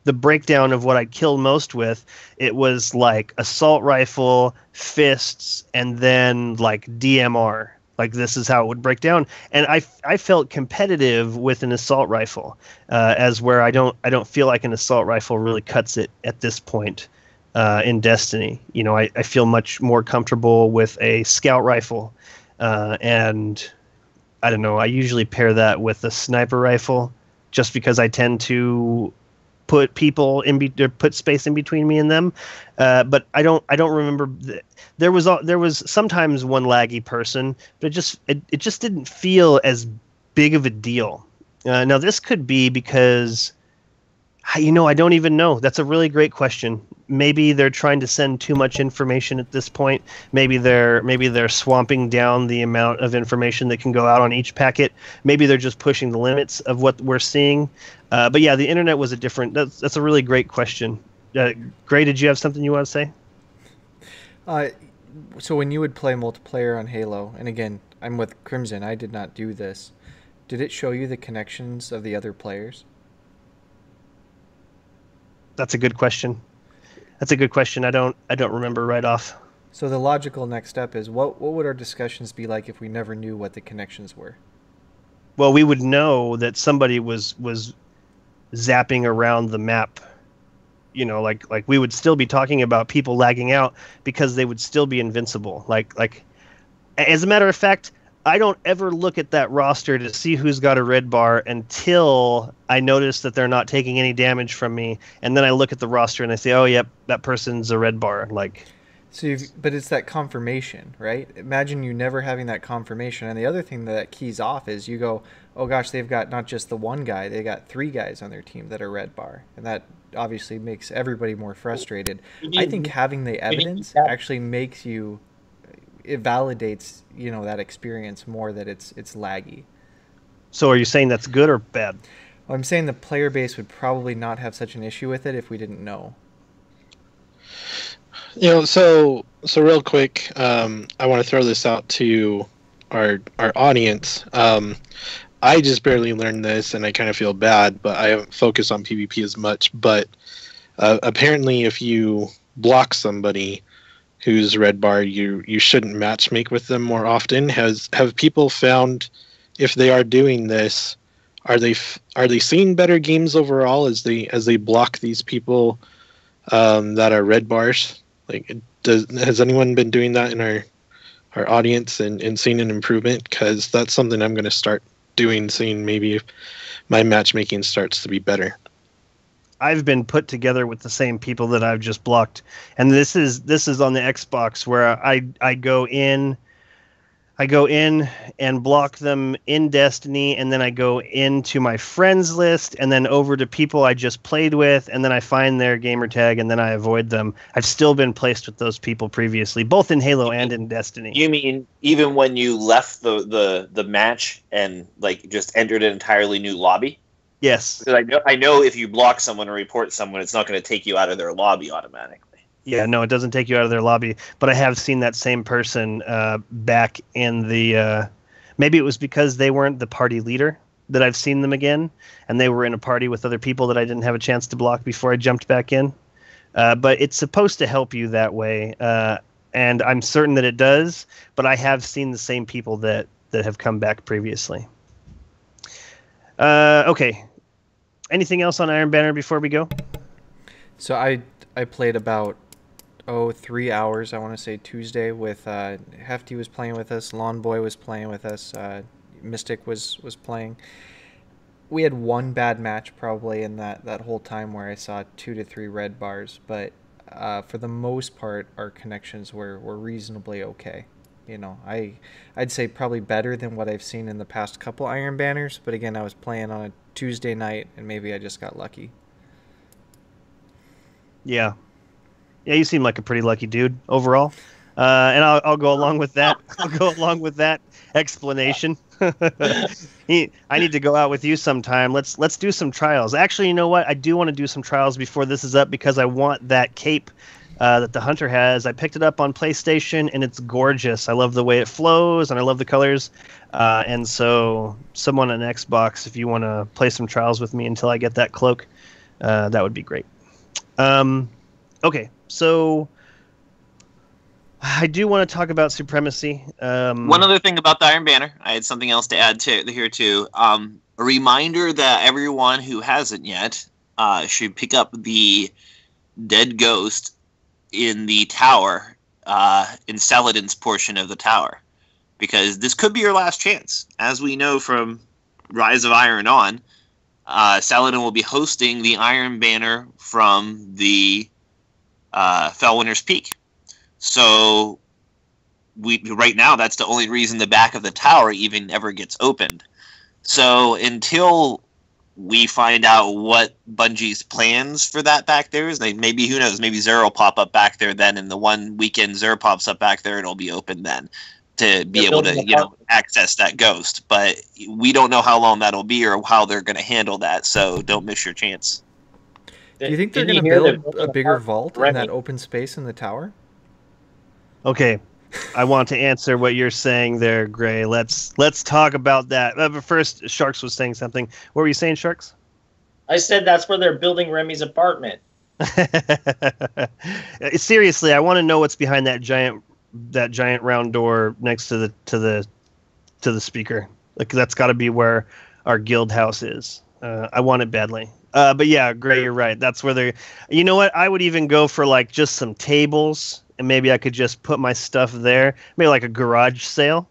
the breakdown of what I killed most with, it was like assault rifle, fists, and then like DMR. Like this is how it would break down, and I felt competitive with an assault rifle, as where I don't feel like an assault rifle really cuts it at this point in Destiny. I feel much more comfortable with a scout rifle, and I don't know. I usually pair that with a sniper rifle, just because I tend to put put space in between me and them. But I don't remember. There was sometimes one laggy person, but it just didn't feel as big of a deal. Now this could be because, I don't even know. That's a really great question. Maybe they're trying to send too much information at this point. Maybe they're swamping down the amount of information that can go out on each packet. Maybe they're just pushing the limits of what we're seeing. But yeah, the internet was that's a really great question. Gray, did you have something you want to say? So when you would play multiplayer on Halo, and again, I'm with CrimZon, I did not do this. Did it show you the connections of the other players? That's a good question. I don't remember right off. So the logical next step is, what would our discussions be like if we never knew what the connections were? Well, we would know that somebody was zapping around the map. Like we would still be talking about people lagging out because they would still be invincible. Like as a matter of fact, I don't ever look at that roster to see who's got a red bar until I notice that they're not taking any damage from me, and then I look at the roster and I say, "Oh, yep, that person's a red bar." Like, but it's that confirmation, right? Imagine you never having that confirmation, and the other thing that keys off is you go, "Oh gosh, they've got not just the one guy; they got 3 guys on their team that are red bar," and that obviously makes everybody more frustrated. I think having the evidence actually makes you. It validates, that experience more, that it's laggy. So are you saying that's good or bad? Well, I'm saying the player base would probably not have such an issue with it if we didn't know. So real quick, I want to throw this out to our audience. I just barely learned this, and I kind of feel bad, but I haven't focused on PvP as much. But apparently, if you block somebody who's red bar, you shouldn't matchmake with them more often. Have people found, if they are doing this, are they seeing better games overall as they block these people that are red bars? Like, has anyone been doing that in our audience and seeing an improvement? Because that's something I'm going to start doing, seeing maybe if my matchmaking starts to be better. I've been put together with the same people that I've just blocked, and this is on the Xbox where I go in and block them in Destiny, and then I go into my friends list and then over to people I just played with, and then I find their gamer tag and then I avoid them. I've still been placed with those people previously, both in Halo and in Destiny. You mean even when you left the match and like just entered an entirely new lobby? Yes. I know if you block someone or report someone, it's not going to take you out of their lobby automatically. Yeah, no, it doesn't take you out of their lobby. But I have seen that same person back in the... maybe it was because they weren't the party leader that I've seen them again, and they were in a party with other people that I didn't have a chance to block before I jumped back in. But it's supposed to help you that way, and I'm certain that it does, but I have seen the same people that have come back previously. Okay. Anything else on Iron Banner before we go? So I played about 3 hours, I want to say Tuesday, with Hefty was playing with us, Lawn Boy was playing with us, Mystic was playing. We had one bad match probably in that whole time where I saw 2 to 3 red bars, but for the most part our connections were reasonably okay. I'd say probably better than what I've seen in the past couple Iron Banners, but again, I was playing on a Tuesday night, and maybe I just got lucky. Yeah, you seem like a pretty lucky dude overall. And I'll go along with that. I'll go along with that explanation. I need to go out with you sometime. Let's do some trials. Actually, you know what? I do want to do some trials before this is up because I want that cape that the Hunter has. I picked it up on PlayStation, and it's gorgeous. I love the way it flows, and I love the colors. And so, someone on Xbox, if you want to play some trials with me until I get that cloak, that would be great. Okay, so I do want to talk about Supremacy. One other thing about the Iron Banner, I had something else to add to here too. A reminder that everyone who hasn't yet should pick up the dead ghost in the tower, in Saladin's portion of the tower, because this could be your last chance. As we know from Rise of Iron on, Saladin will be hosting the Iron Banner from the Fellwinter's Peak. So right now, that's the only reason the back of the tower even ever gets opened. So until we find out what Bungie's plans for that back there is, maybe, who knows, maybe Xur will pop up back there then, and the one weekend Xur pops up back there, it'll be open then to be able to, access that ghost. But we don't know how long that'll be or how they're going to handle that, so don't miss your chance. Do you think they're going to build a bigger vault in that open space in the tower? Okay, I want to answer what you're saying there, Gray. Let's talk about that. But first, Sharks was saying something. What were you saying, Sharks? I said that's where they're building Remy's apartment. Seriously, I want to know what's behind that giant round door next to the speaker. Like, that's got to be where our guild house is. I want it badly. But yeah, Gray, you're right. That's where they're. You know what? I would even go for like just some tables. And maybe I could just put my stuff there. Maybe like a garage sale,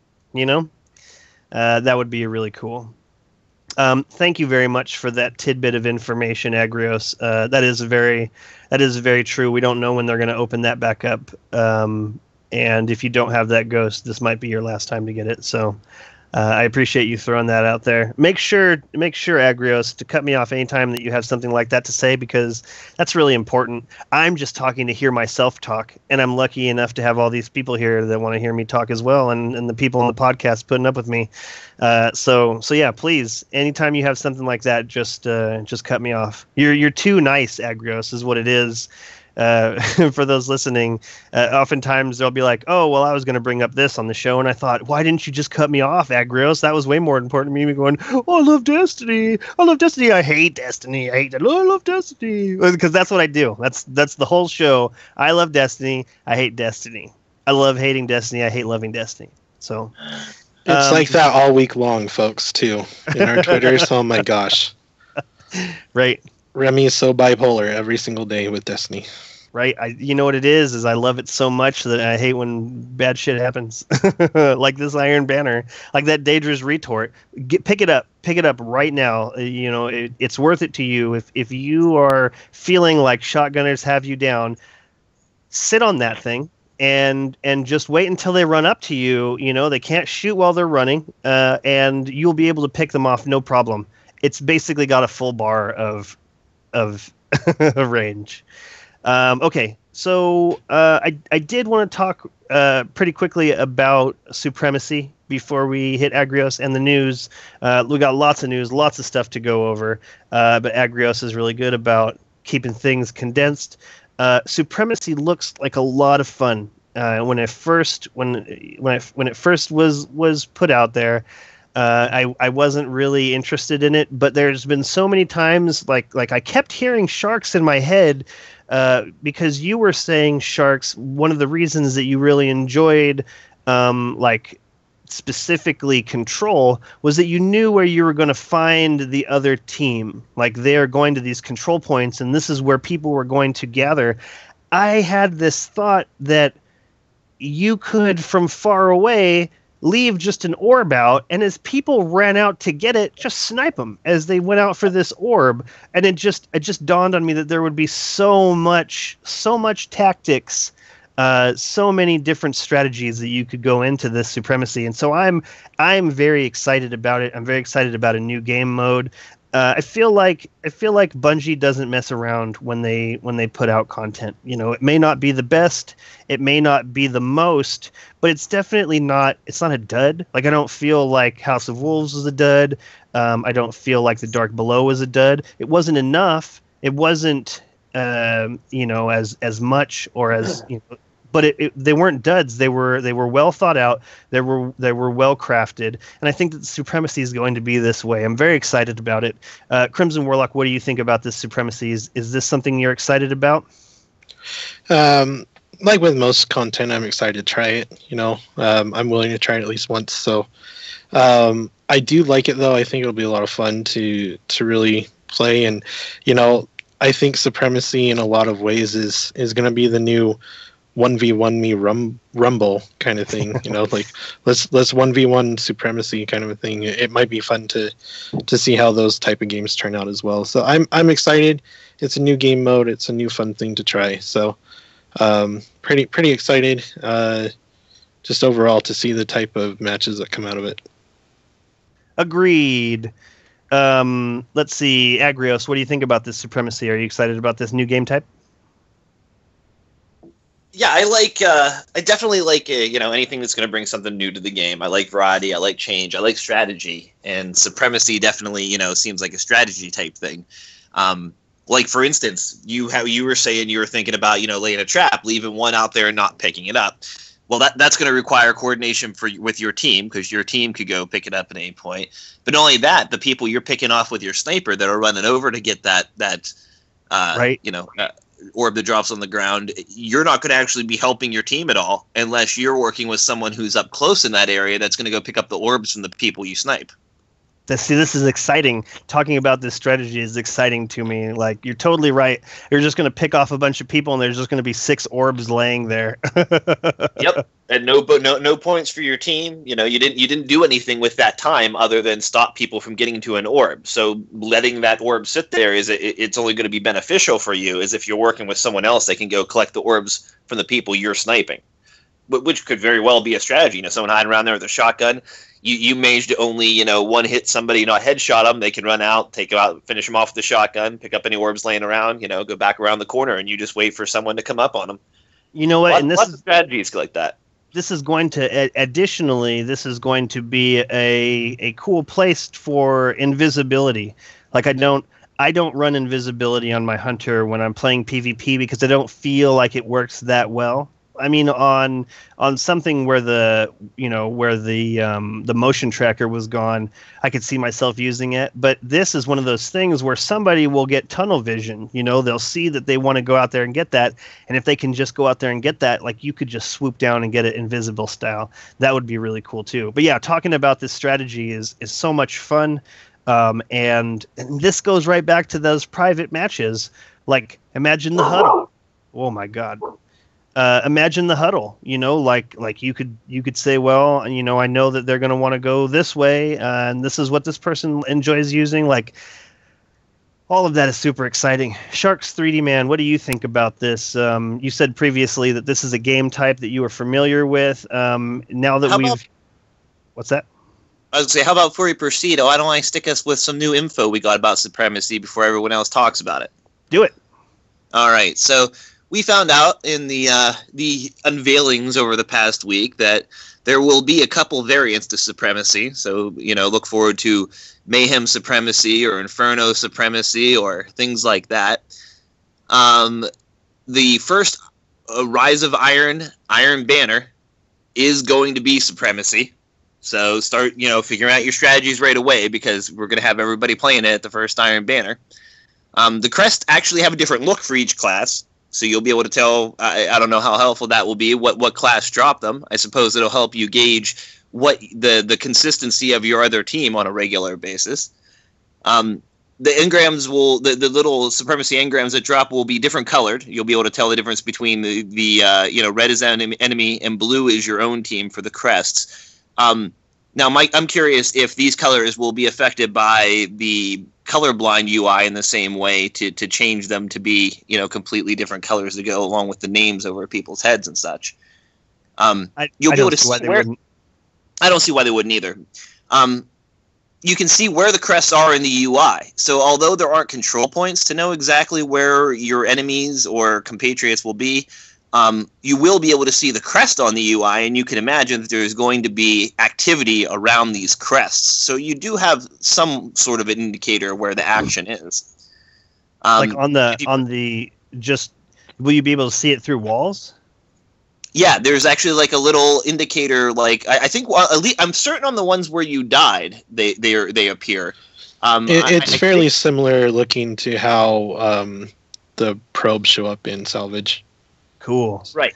That would be really cool. Thank you very much for that tidbit of information, Agrios. That is very true. We don't know when they're going to open that back up. And if you don't have that ghost, this might be your last time to get it. So I appreciate you throwing that out there. Make sure, Agrios, to cut me off anytime that you have something like that to say, because that's really important. I'm just talking to hear myself talk, and I'm lucky enough to have all these people here that want to hear me talk as well, and the people on the podcast putting up with me. So yeah, please, anytime you have something like that, just cut me off. You're too nice, Agrios, is what it is. For those listening, oftentimes they'll be like, oh, well, I was going to bring up this on the show, and I thought, why didn't you just cut me off, Agrios? That was way more important to me going, oh, I love Destiny. I hate Destiny. I love Destiny. Because that's what I do. That's the whole show. I love Destiny. I hate Destiny. I love hating Destiny. I hate loving Destiny. So it's like that all week long, folks, too, in our Twitters. Oh, my gosh. Right. Remy is so bipolar every single day with Destiny. Right. You know what it is I love it so much that I hate when bad shit happens. Like this Iron Banner, like that Daedra's retort. Pick it up right now. It's worth it to you. If you are feeling like shotgunners have you down, sit on that thing and just wait until they run up to you. They can't shoot while they're running, and you'll be able to pick them off no problem. It's basically got a full bar of range. Okay, so I did want to talk pretty quickly about Supremacy before we hit Agrios and the news. We got lots of news, lots of stuff to go over, but Agrios is really good about keeping things condensed. Supremacy looks like a lot of fun. When it first was put out there, I wasn't really interested in it, but there's been so many times like I kept hearing Sharks in my head, because you were saying, Sharks, one of the reasons that you really enjoyed specifically Control was that you knew where you were going to find the other team. Like, they are going to these control points, and this is where people were going to gather. I had this thought that you could, from far away, leave just an orb out, and as people ran out to get it, just snipe them as they went out for this orb. And it just dawned on me that there would be so much tactics, so many different strategies that you could go into this Supremacy. And so I'm very excited about it. I'm very excited about a new game mode. I feel like Bungie doesn't mess around when they put out content. You know, it may not be the best, it may not be the most, but it's definitely not. It's not a dud. Like I don't feel like House of Wolves was a dud. I don't feel like The Dark Below was a dud. It wasn't enough. It wasn't as much or as but they weren't duds. They were well thought out. They were well crafted, and I think that Supremacy is going to be this way. I'm very excited about it. Crimson Warlock, what do you think about this Supremacy? Is this something you're excited about? Like with most content, I'm excited to try it. I'm willing to try it at least once. So I do like it, though. I think it'll be a lot of fun to really play, and I think Supremacy in a lot of ways is going to be the new 1v1 me rumble kind of thing. Like let's 1v1 Supremacy kind of a thing. It might be fun to see how those type of games turn out as well. So I'm excited. It's a new game mode. It's a new fun thing to try. So pretty excited. Just overall to see the type of matches that come out of it. Agreed. Let's see, Agrios, what do you think about this Supremacy? Are you excited about this new game type? Yeah, I definitely like anything that's going to bring something new to the game. I like variety, I like change, I like strategy, and Supremacy definitely seems like a strategy type thing. Like for instance, you were saying you were thinking about laying a trap, leaving one out there and not picking it up. Well, that's going to require coordination with your team, because your team could go pick it up at any point. But not only that, the people you're picking off with your sniper that are running over to get that right. Orb that drops on the ground, you're not going to actually be helping your team at all unless you're working with someone who's up close in that area that's going to go pick up the orbs from the people you snipe. See, this is exciting. Talking about this strategy is exciting to me. Like, you're totally right. You're just going to pick off a bunch of people, and there's just going to be 6 orbs laying there. Yep, and no points for your team. You didn't do anything with that time other than stop people from getting to an orb. So letting that orb sit there it's only going to be beneficial for you. As if you're working with someone else, they can go collect the orbs from the people you're sniping, which could very well be a strategy. Someone hiding around there with a shotgun. You managed to only, one hit somebody, not headshot them. They can run out, take them out, finish them off with the shotgun, pick up any orbs laying around, go back around the corner, and you just wait for someone to come up on them. You know what? Lots of strategies like that. This is going to, additionally, this is going to be a cool place for invisibility. Like I don't run invisibility on my hunter when I'm playing PvP because I don't feel like it works that well. I mean, on something where the motion tracker was gone, I could see myself using it. But this is one of those things where somebody will get tunnel vision. They'll see that they want to go out there and get that, and if they can just go out there and get that, like you could just swoop down and get it invisible style. That would be really cool too. But yeah, talking about this strategy is so much fun, and this goes right back to those private matches. Like, imagine the huddle. Oh my God. Imagine the huddle, like you could say, well, I know that they're going to want to go this way, and this is what this person enjoys using. Like, all of that is super exciting. Sharks 3D Man, what do you think about this? You said previously that this is a game type that you are familiar with. Now that what's that? I was going to say, how about before we proceed, why don't I stick us with some new info we got about Supremacy before everyone else talks about it? Do it. All right, so we found out in the unveilings over the past week that there will be a couple variants to Supremacy. So, look forward to Mayhem Supremacy or Inferno Supremacy or things like that. The first Rise of Iron Banner is going to be Supremacy. So start, figuring out your strategies right away, because we're going to have everybody playing it at the first Iron Banner. The crests actually have a different look for each class. So you'll be able to tell, I don't know how helpful that will be, what class dropped them. I suppose it'll help you gauge what the consistency of your other team on a regular basis. The engrams the little Supremacy engrams that drop will be different colored. You'll be able to tell the difference between the red is enemy and blue is your own team for the crests. Now, Mike, I'm curious if these colors will be affected by the colorblind UI in the same way to change them to be, completely different colors to go along with the names over people's heads and such. You'll be able to see where. I don't see why they wouldn't either. you can see where the crests are in the UI. So although there aren't control points to know exactly where your enemies or compatriots will be, you will be able to see the crest on the UI, and you can imagine that there's going to be activity around these crests. So you do have some sort of an indicator where the action is. Like on the just, will you be able to see it through walls? Yeah, there's actually like a little indicator. Like I think, well, at least I'm certain on the ones where you died, they appear. It's fairly similar looking to how the probes show up in Salvage. Cool. Right.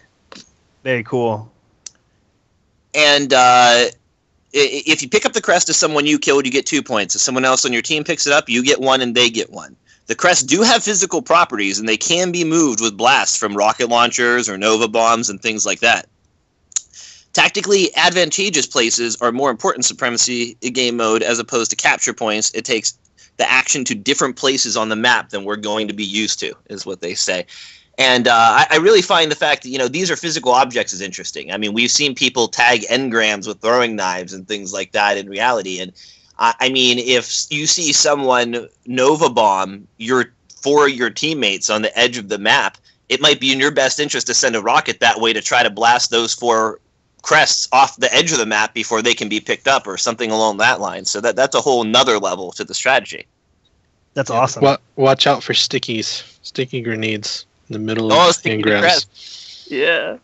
Very cool. And if you pick up the crest of someone you killed, you get 2 points. If someone else on your team picks it up, you get 1 and they get 1. The crests do have physical properties, and they can be moved with blasts from rocket launchers or Nova bombs and things like that. Tactically advantageous places are more important in Supremacy game mode as opposed to capture points. It takes the action to different places on the map than we're going to be used to, is what they say. And I really find the fact that, these are physical objects is interesting. I mean, we've seen people tag engrams with throwing knives and things like that in reality. And I mean, if you see someone Nova bomb your teammates on the edge of the map, it might be in your best interest to send a rocket that way to try to blast those 4 crests off the edge of the map before they can be picked up or something along that line. So that's a whole nother level to the strategy. That's awesome. Watch out for sticky grenades in the middle of engrams. Yeah.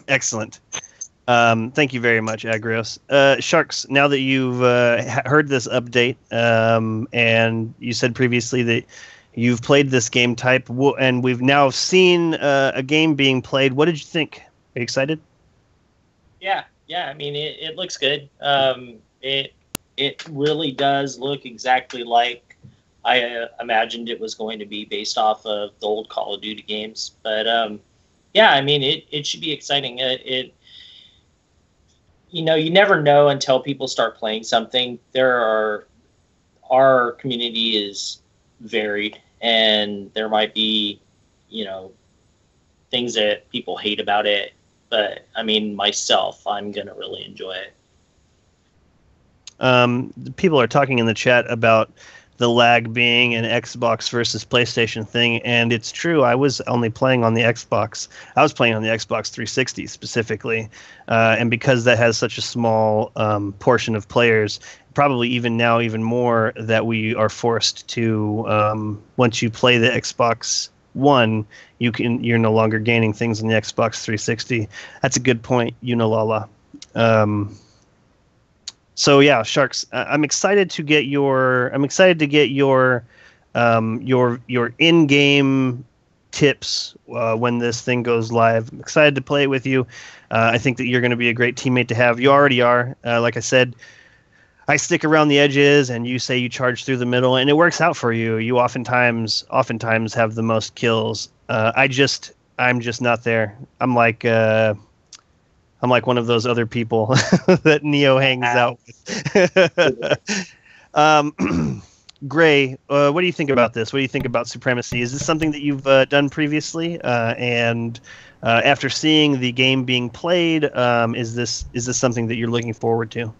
Excellent. Thank you very much, Agrios. Sharks, now that you've heard this update, and you said previously that you've played this game type, and we've now seen a game being played, what did you think? Are you excited? Yeah. I mean, it looks good. It really does look exactly like I imagined it was going to be, based off of the old Call of Duty games. But yeah, I mean, it should be exciting. You never know until people start playing something. Our community is varied, and there might be, things that people hate about it. But I mean, myself, I'm gonna really enjoy it. People are talking in the chat about the lag being an Xbox versus PlayStation thing, and it's true. I was only playing on the Xbox. I was playing on the Xbox 360 specifically, and because that has such a small portion of players, probably even more that we are forced to, once you play the Xbox One, you're no longer gaining things on the Xbox 360. That's a good point, Unilala. So yeah, Sharks, I'm excited to get your in-game tips when this thing goes live. I'm excited to play it with you. I think that you're going to be a great teammate to have. You already are. Like I said, I stick around the edges, and you say you charge through the middle, and it works out for you. You oftentimes have the most kills. I'm just not there. I'm like one of those other people that Neo hangs out with. Gray, what do you think about this? What do you think about Supremacy? Is this something that you've done previously? And after seeing the game being played, is this something that you're looking forward to?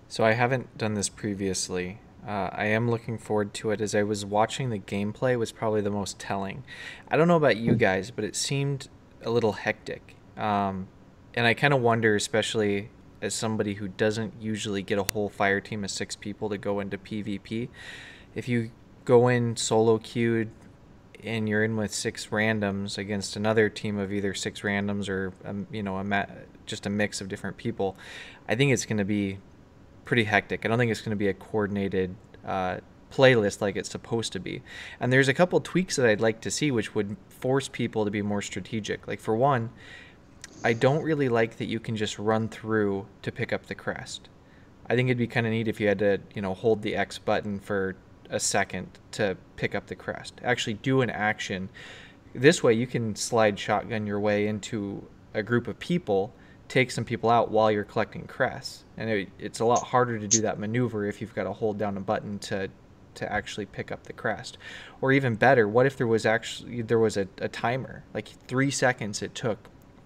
So I haven't done this previously. I am looking forward to it. As I was watching, the gameplay was probably the most telling. I don't know about you guys, but it seemed a little hectic. And I kind of wonder, especially as somebody who doesn't usually get a whole fire team of 6 people to go into PvP, if you go in solo queued and you're in with 6 randoms against another team of either 6 randoms or just a mix of different people, I think it's going to be pretty hectic. I don't think it's going to be a coordinated playlist like it's supposed to be. And there's a couple tweaks that I'd like to see which would force people to be more strategic. Like, for one, I don't really like that you can just run through to pick up the crest. I think it'd be kind of neat if you had to, hold the X button for a second to pick up the crest. Actually do an action. This way you can slide shotgun your way into a group of people, take some people out while you're collecting crests. And it's a lot harder to do that maneuver if you've got to hold down a button to actually pick up the crest. Or even better, what if there was a timer, like 3 seconds it took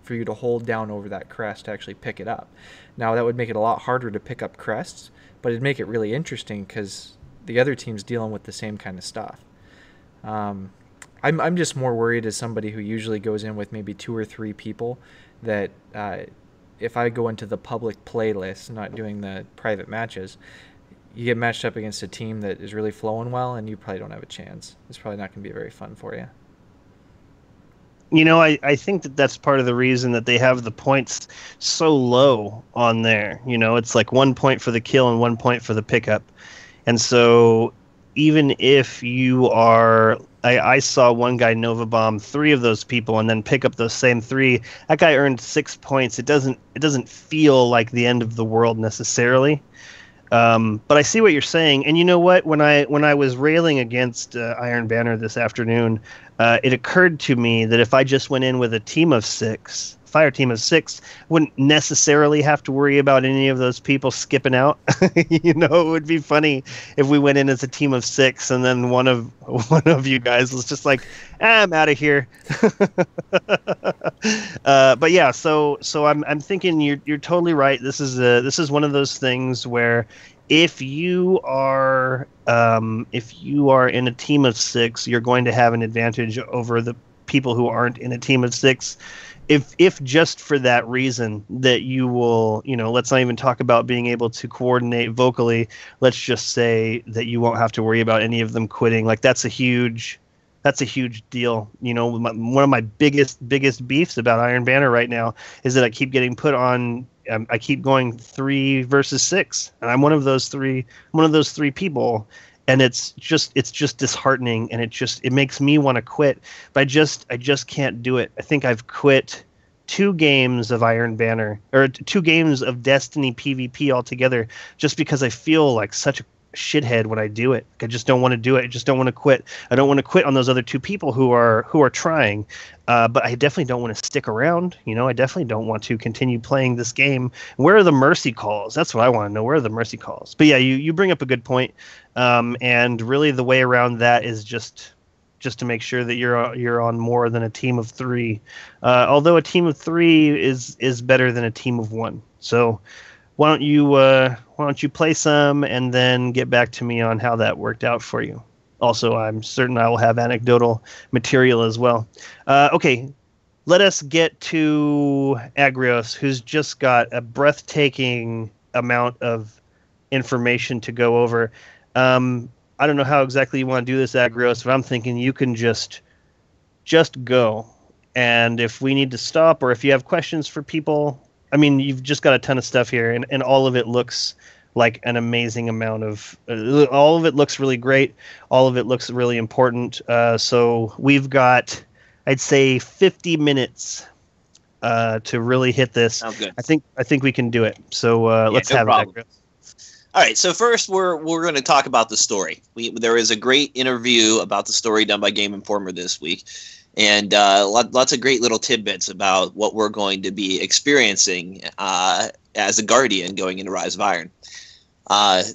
for you to hold down over that crest to actually pick it up. Now, that would make it a lot harder to pick up crests, but it'd make it really interesting because the other team's dealing with the same kind of stuff. I'm just more worried as somebody who usually goes in with maybe 2 or 3 people that if I go into the public playlist, not doing the private matches, you get matched up against a team that is really flowing well, and you probably don't have a chance. It's probably not going to be very fun for you. You know, I think that's part of the reason that they have the points so low on there. You know, it's like 1 point for the kill and 1 point for the pickup. And so even if you are... I saw one guy Nova bomb 3 of those people and then pick up those same 3. That guy earned 6 points. It doesn't feel like the end of the world necessarily. But I see what you're saying, and you know what? When I was railing against Iron Banner this afternoon, it occurred to me that if I just went in with a team of 6, fire team of 6, wouldn't necessarily have to worry about any of those people skipping out. You know, it would be funny if we went in as a team of 6, and then one of you guys was just like, I'm out of here. But yeah, so I'm thinking you're totally right. This is one of those things where if you are in a team of 6, you're going to have an advantage over the people who aren't in a team of 6. If just for that reason that you will, you know, let's not even talk about being able to coordinate vocally. Let's just say that you won't have to worry about any of them quitting. Like that's a huge deal. You know, one of my biggest beefs about Iron Banner right now is that I keep getting put on. I keep going 3 versus 6, and I'm one of those three people. And it's just disheartening, and it makes me want to quit. But I just can't do it. I think I've quit 2 games of Iron Banner, or 2 games of Destiny PvP altogether, just because I feel like such a shithead when I do it. I just don't want to do it. I just don't want to quit. I don't want to quit on those other 2 people who are trying. But I definitely don't want to stick around. You know, I definitely don't want to continue playing this game. Where are the mercy calls? That's what I want to know. Where are the mercy calls? But yeah, you bring up a good point. And really the way around that is just to make sure that you're on more than a team of 3. Although a team of 3 is better than a team of 1. So why don't you play some and then get back to me on how that worked out for you? Also, I'm certain I will have anecdotal material as well. Okay, let us get to Agrios, who's just got a breathtaking amount of information to go over. I don't know how exactly you want to do this, Agrios, but I'm thinking you can just go. And if we need to stop, or if you have questions for people, I mean, you've just got a ton of stuff here, and all of it looks like an amazing amount of all of it looks really great. All of it looks really important. So we've got, I'd say, 50 minutes to really hit this. Sounds good. I think we can do it. So let's have it. All right. So first, we're going to talk about the story. There is a great interview about the story done by Game Informer this week, and lots of great little tidbits about what we're going to be experiencing as a Guardian going into Rise of Iron.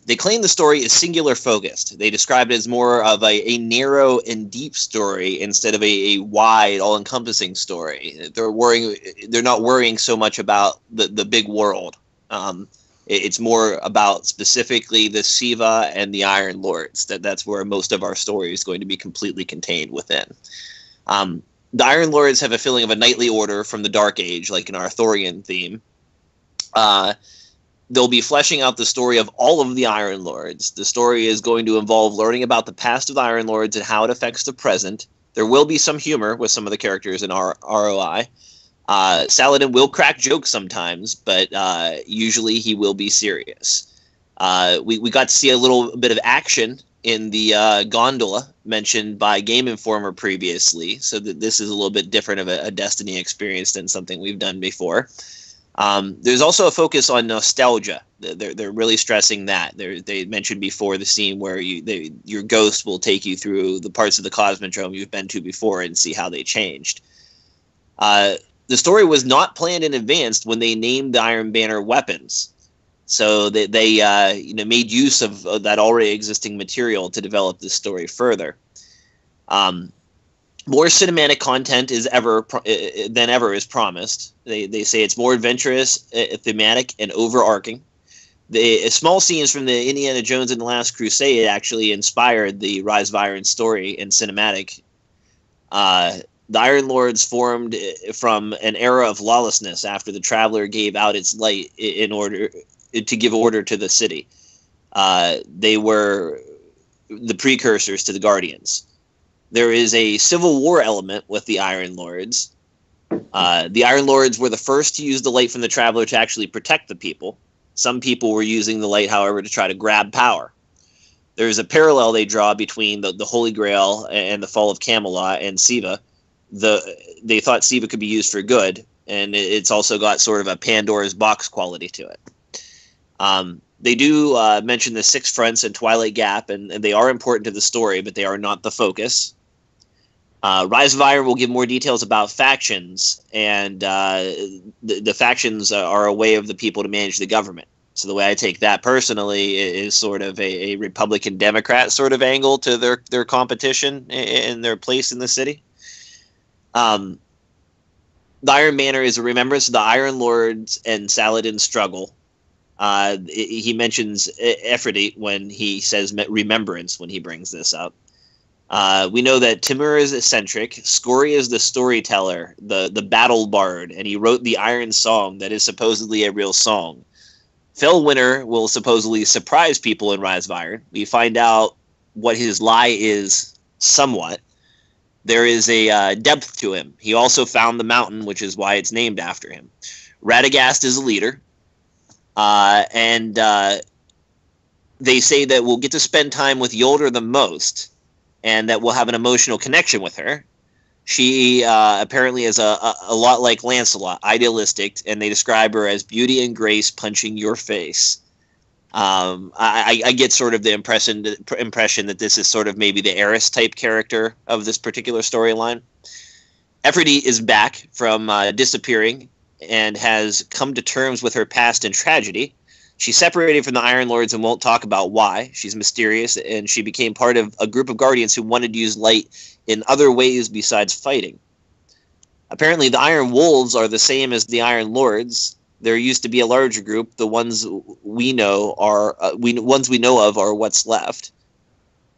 They claim the story is singular focused. They describe it as more of a narrow and deep story instead of a wide, all-encompassing story. They're not worrying so much about the big world. It's more about specifically the Siva and the Iron Lords. That's where most of our story is going to be completely contained within. The Iron Lords have a feeling of a knightly order from the Dark Age, like an Arthurian theme. They'll be fleshing out the story of all of the Iron Lords. The story is going to involve learning about the past of the Iron Lords and how it affects the present. There will be some humor with some of the characters in ROI. Saladin will crack jokes sometimes, but usually he will be serious. We got to see a little bit of action in the gondola mentioned by Game Informer previously, so that this is a little bit different of a Destiny experience than something we've done before. There's also a focus on nostalgia. They're really stressing that. They mentioned before the scene where your ghost will take you through the parts of the Cosmodrome you've been to before and see how they changed. The story was not planned in advance when they named the Iron Banner weapons. So they made use of that already existing material to develop this story further. More cinematic content than ever is promised. They say it's more adventurous, thematic, and overarching. The small scenes from the Indiana Jones and the Last Crusade actually inspired the Rise of Iron story and cinematic. The Iron Lords formed from an era of lawlessness after the Traveler gave out its light in order to give order to the city. They were the precursors to the Guardians. There is a civil war element with the Iron Lords. The Iron Lords were the first to use the light from the Traveler to actually protect the people. Some people were using the light, however, to try to grab power. There's a parallel they draw between the Holy Grail and the fall of Camelot and Siva. They thought Siva could be used for good, and it's also got sort of a Pandora's box quality to it. They do mention the Six Fronts and Twilight Gap, and they are important to the story, but they are not the focus. Rise of Iron will give more details about factions, and the factions are a way of the people to manage the government. So the way I take that personally is sort of a Republican-Democrat sort of angle to their competition and their place in the city. The Iron Banner is a remembrance of the Iron Lords and Saladin's struggle. He mentions Aphrodite when he says remembrance when he brings this up. We know that Timur is eccentric, Scory is the storyteller, the battle bard, and he wrote the Iron Song that is supposedly a real song. Fellwinter will supposedly surprise people in Rise of Iron. We find out what his lie is somewhat. There is a depth to him. He also found the mountain, which is why it's named after him. Radagast is a leader. And they say that we'll get to spend time with Yolder the most, and that we'll have an emotional connection with her. She apparently is a lot like Lancelot, idealistic, and they describe her as beauty and grace punching your face. I get sort of the impression that this is sort of maybe the Eris type character of this particular storyline. Aphrodite is back from disappearing and has come to terms with her past and tragedy. She's separated from the Iron Lords and won't talk about why. She's mysterious, and she became part of a group of Guardians who wanted to use light in other ways besides fighting. Apparently, the Iron Wolves are the same as the Iron Lords. There used to be a larger group. The ones we know of are what's left.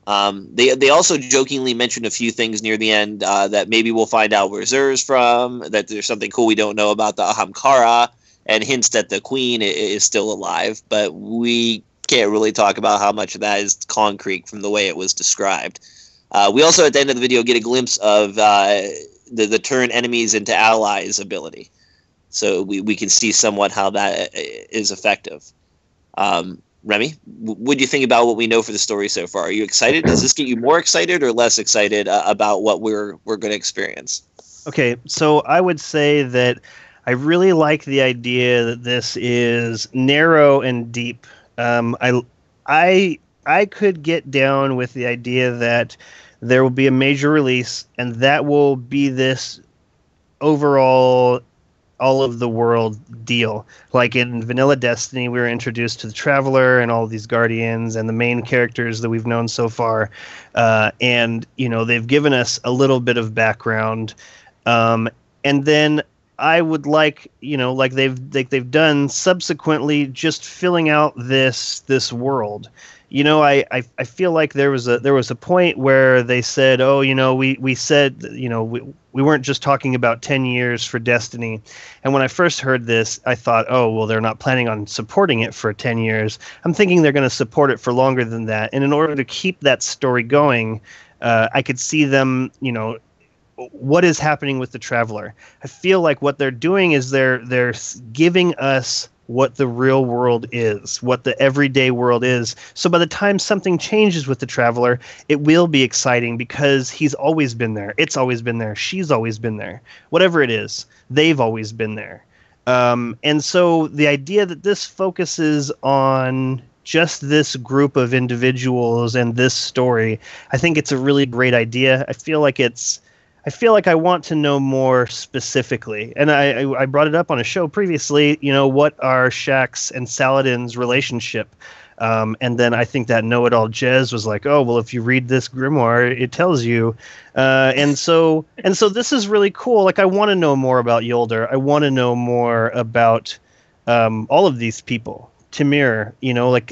They also jokingly mentioned a few things near the end that maybe we'll find out where Zur's from, that there's something cool we don't know about the Ahamkara, and hints that the Queen is still alive, but we can't really talk about how much of that is concrete from the way it was described. We also, at the end of the video, get a glimpse of the turn enemies into allies ability. So we can see somewhat how that is effective. Remy, what do you think about what we know for the story so far? Are you excited? Does this get you more excited or less excited about what we're going to experience? Okay, so I would say that I really like the idea that this is narrow and deep. I could get down with the idea that there will be a major release, and that will be this overall all of the world deal. Like in Vanilla Destiny, we were introduced to the Traveler and all of these Guardians and the main characters that we've known so far. And, they've given us a little bit of background. And then I would like, like they've done subsequently, just filling out this world. I feel like there was a point where they said, we said, we weren't just talking about 10 years for Destiny. And when I first heard this, I thought, oh, well, they're not planning on supporting it for 10 years. I'm thinking they're going to support it for longer than that. And in order to keep that story going, I could see them, what is happening with the Traveler. I feel like what they're doing is they're giving us what the real world is, what the everyday world is. So by the time something changes with the Traveler, it will be exciting because he's always been there. It's always been there. She's always been there. Whatever it is, they've always been there. And so the idea that this focuses on just this group of individuals and this story, I think it's a really great idea. I feel like I want to know more specifically. And I brought it up on a show previously, what are Shaxx and Saladin's relationship? And then I think that know-it-all Jez was like, oh, well, if you read this grimoire, it tells you. And so this is really cool. Like, I want to know more about Yolder. I want to know more about all of these people. Timir,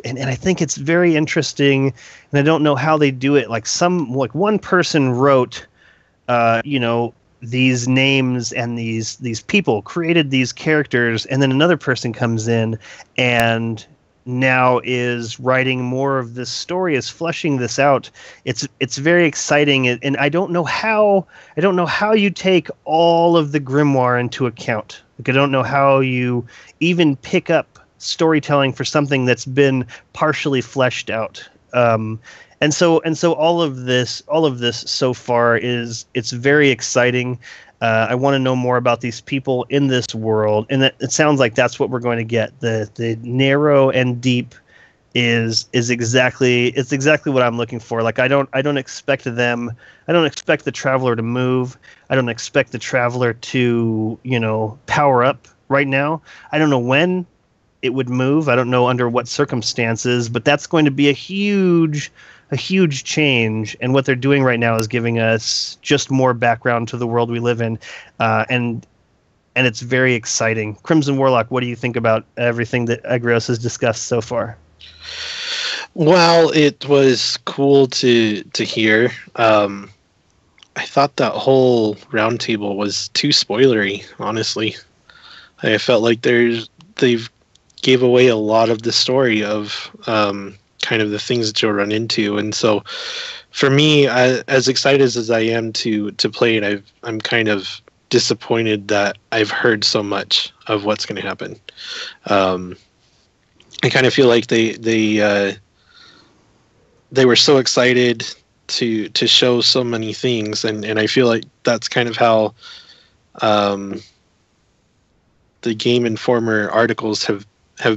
and I think it's very interesting, and I don't know how they do it. Like one person wrote, these names and these people, created these characters, and then another person comes in and now is writing more of this story, is fleshing this out. It's very exciting, and I don't know how you take all of the grimoire into account. Like, I don't know how you even pick up storytelling for something that's been partially fleshed out. And so all of this so far it's very exciting. I want to know more about these people in this world, and it sounds like that's what we're going to get. The narrow and deep is exactly what I'm looking for. Like, I don't expect the Traveler to move. I don't expect the Traveler to power up right now. I don't know when it would move. I don't know under what circumstances, but that's going to be a huge change. And what they're doing right now is giving us just more background to the world we live in, and it's very exciting. Crimson Warlock, what do you think about everything that Agrios has discussed so far? Well, it was cool to hear. I thought that whole roundtable was too spoilery, honestly. I felt like they've gave away a lot of the story of kind of the things that you'll run into. And so for me, as excited as I am to play it, I'm kind of disappointed that I've heard so much of what's going to happen. I kind of feel like they were so excited to show so many things, and I feel like that's kind of how the Game Informer articles have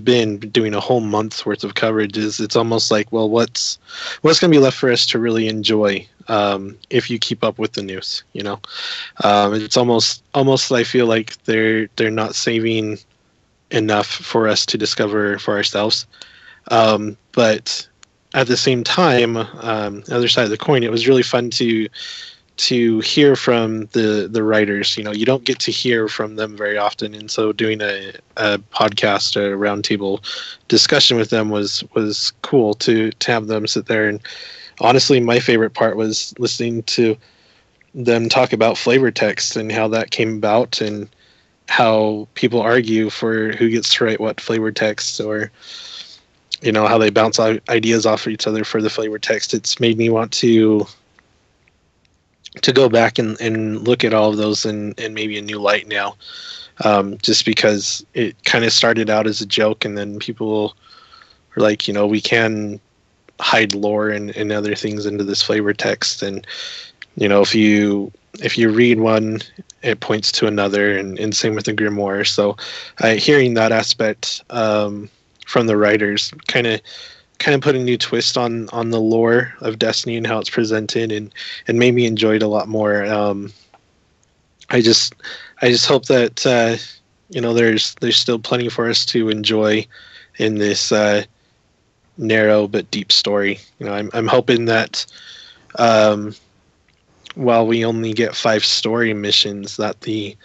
been doing a whole month's worth of coverage. It's almost like, well, what's going to be left for us to really enjoy if you keep up with the news? It's almost I feel like they're not saving enough for us to discover for ourselves. But at the same time, other side of the coin, it was really fun to hear from the writers. You don't get to hear from them very often, and so doing a podcast, a roundtable discussion with them was cool to have them sit there. And honestly, my favorite part was listening to them talk about flavor text and how that came about, and how people argue for who gets to write what flavor text, or how they bounce ideas off of each other for the flavor text. It's made me want to go back and look at all of those in maybe a new light now, just because it kind of started out as a joke, and then people are like, we can hide lore and other things into this flavor text, and if you read one, it points to another, and same with the grimoire. So hearing that aspect from the writers kind of put a new twist on the lore of Destiny and how it's presented, and made me enjoy it a lot more. I just hope that there's still plenty for us to enjoy in this narrow but deep story. I'm hoping that while we only get 5 story missions, that the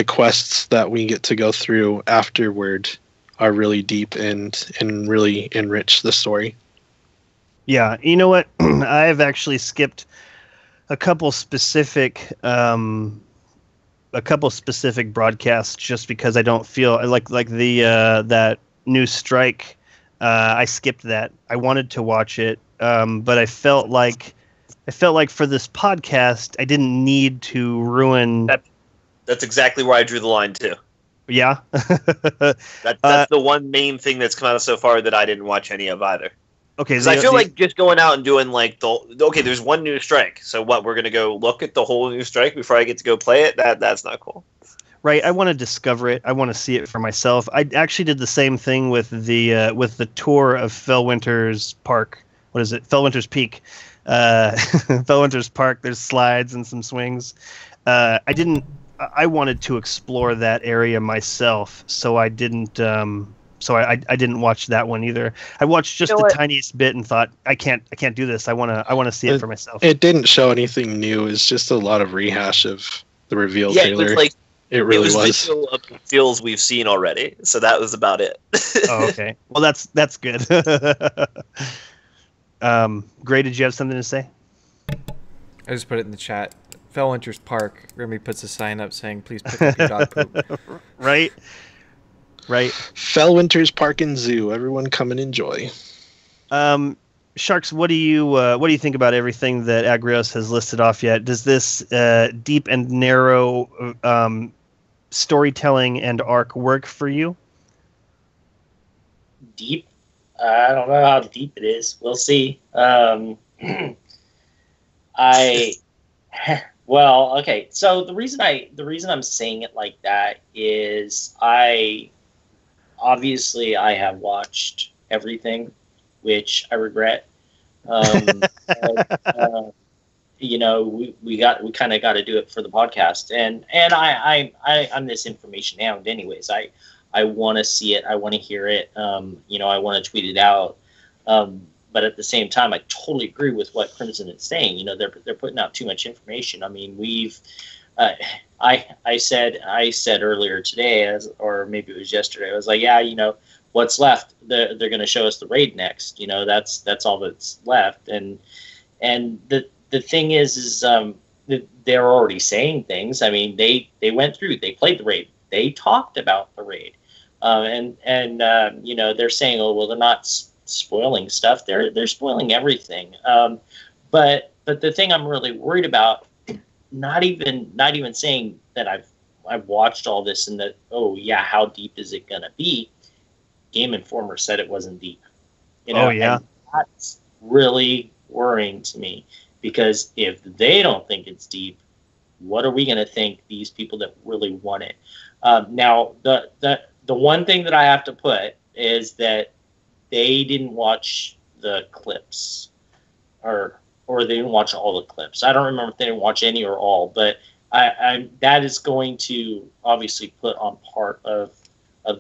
quests that we get to go through afterward are really deep and really enrich the story. Yeah, you know what? I've actually skipped a couple specific broadcasts just because I don't feel like the that new strike. I skipped that. I wanted to watch it, but I felt like for this podcast, I didn't need to ruin. That's exactly where I drew the line too. Yeah. That's the one main thing that's come out of so far that I didn't watch any of either. Okay, I feel like just going out and doing there's one new strike. So what, we're going to go look at the whole new strike before I get to go play it? That's not cool. Right, I want to discover it. I want to see it for myself. I actually did the same thing with the tour of Fellwinter's Park. What is it? Fellwinter's Peak. Fellwinter's Park. There's slides and some swings. I wanted to explore that area myself, so I didn't so I didn't watch that one either. I watched just You know the what? tiniest bit and thought I can't do this. I wanna see it for myself. It didn't show anything new. It's just a lot of rehash of the reveal Yeah, trailer. it was like it really it was was. visual of the reveals we've seen already. So that was about it. Oh, okay. Well, that's good. Gray, did you have something to say? I just put it in the chat. Fellwinter's Park. Remy puts a sign up saying, "Please pick up your dog poop." Right. Fellwinter's Park and Zoo. Everyone come and enjoy. Sharks, what do you think about everything that Agrios has listed off yet? Does this deep and narrow storytelling and arc work for you? Deep? I don't know how deep it is. We'll see. Well, okay. So the reason I'm saying it like that is I have watched everything, which I regret. You know, we kind of got to do it for the podcast, and I'm this information hound anyways. I want to see it. I want to hear it. You know, I want to tweet it out. But at the same time, I totally agree with what CrimZon is saying. You know, they're putting out too much information. I mean, I said earlier today, or maybe it was yesterday. I was like, yeah, you know, what's left? They're going to show us the raid next. You know, that's all that's left. And the thing is they're already saying things. I mean, they went through, they played the raid, they talked about the raid, and you know, they're saying, oh well, they're not spoiling stuff. They're spoiling everything. But the thing I'm really worried about, not even saying that I've watched all this and that, oh yeah, how deep is it gonna be? Game Informer said it wasn't deep. You know, oh yeah, and that's really worrying to me, because if they don't think it's deep, what are we gonna think, these people that really want it? Now the one thing that I have to put is that they didn't watch the clips, or they didn't watch all the clips. I don't remember if they didn't watch any or all, but I that is going to obviously put on part of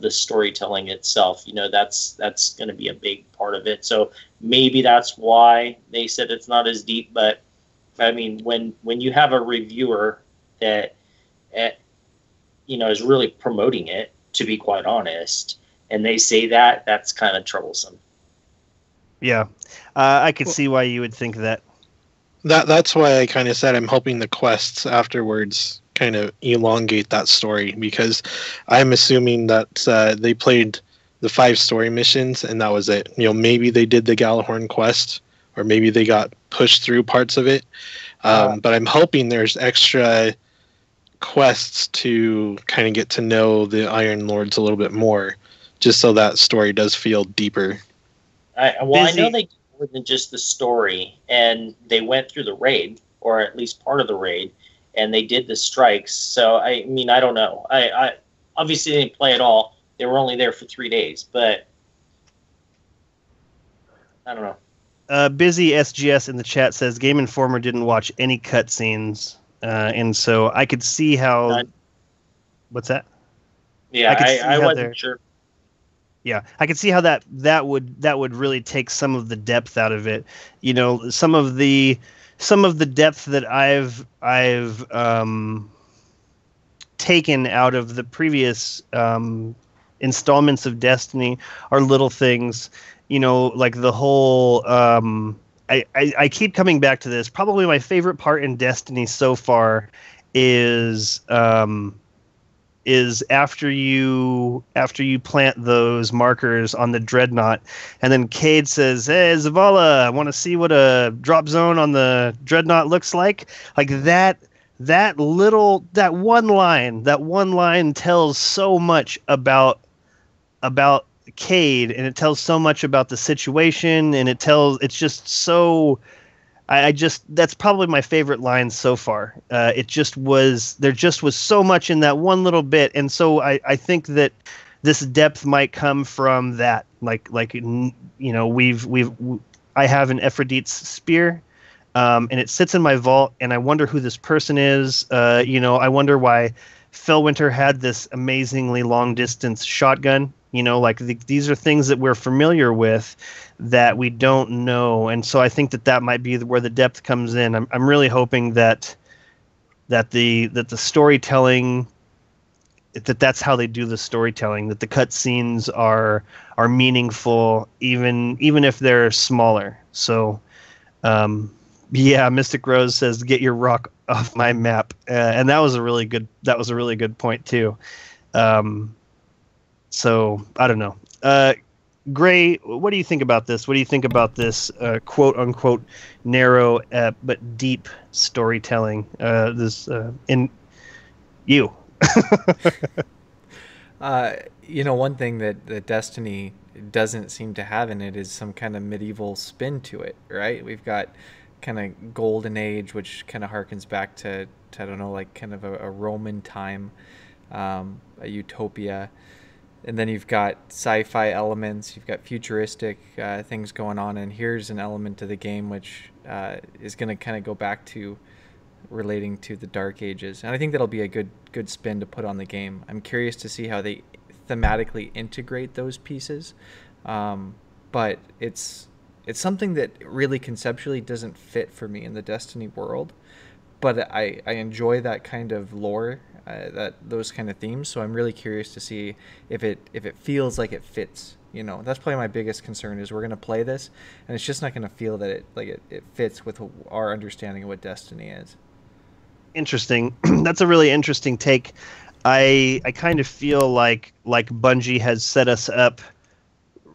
the storytelling itself. You know, that's going to be a big part of it. So maybe that's why they said it's not as deep. But I mean, when you have a reviewer that you know is really promoting it, to be quite honest, and they say that, that's kind of troublesome. Yeah, I could see why you would think that. That's why I kind of said I'm hoping the quests afterwards kind of elongate that story, because I'm assuming that they played the 5 story missions and that was it. You know, maybe they did the Galahorn quest, or maybe they got pushed through parts of it. But I'm hoping there's extra quests to kind of get to know the Iron Lords a little bit more, just so that story does feel deeper. I know they did more than just the story, and they went through the raid, or at least part of the raid, and they did the strikes. So I mean, I don't know. I obviously didn't play it all. They were only there for 3 days, but I don't know. Busy SGS in the chat says Game Informer didn't watch any cutscenes, and so I could see how. What's that? Yeah, I wasn't sure. Yeah, I could see how that would really take some of the depth out of it. You know, some of the depth that I've taken out of the previous installments of Destiny are little things. You know, like the whole. I keep coming back to this. Probably my favorite part in Destiny so far is after you plant those markers on the Dreadnought, and then Cade says, "Hey, Zavala, I want to see what a drop zone on the Dreadnought looks like." Like that one line tells so much about Cade, and it tells so much about the situation, and it's just so. That's probably my favorite line so far. There just was so much in that one little bit, and so I think that this depth might come from that. Like you know, I have an Ephrodite's spear, and it sits in my vault, and I wonder who this person is. You know, I wonder why Fellwinter had this amazingly long distance shotgun. You know, like these are things that we're familiar with that we don't know, and so I think that might be where the depth comes in. I'm really hoping that the storytelling, that's how they do the storytelling, that the cutscenes are meaningful, even if they're smaller. So, yeah, Mystic Rose says, "Get your rock off my map," and that was a really good point too. So I don't know. Gray, what do you think about this? What do you think about this quote unquote narrow but deep storytelling? In you. One thing that Destiny doesn't seem to have in it is some kind of medieval spin to it, right? We've got kind of golden age, which kind of harkens back to I don't know, like kind of a Roman time, a utopia. And then you've got sci-fi elements, you've got futuristic things going on, and here's an element to the game which is going to kind of go back to relating to the Dark Ages. And I think that'll be a good spin to put on the game. I'm curious to see how they thematically integrate those pieces. But it's something that really conceptually doesn't fit for me in the Destiny world. But I enjoy that kind of lore, those kind of themes. So I'm really curious to see if it feels like it fits. You know, that's probably my biggest concern is we're going to play this, and it's just not going to feel that it fits with our understanding of what Destiny is. Interesting. That's a really interesting take. I kind of feel like Bungie has set us up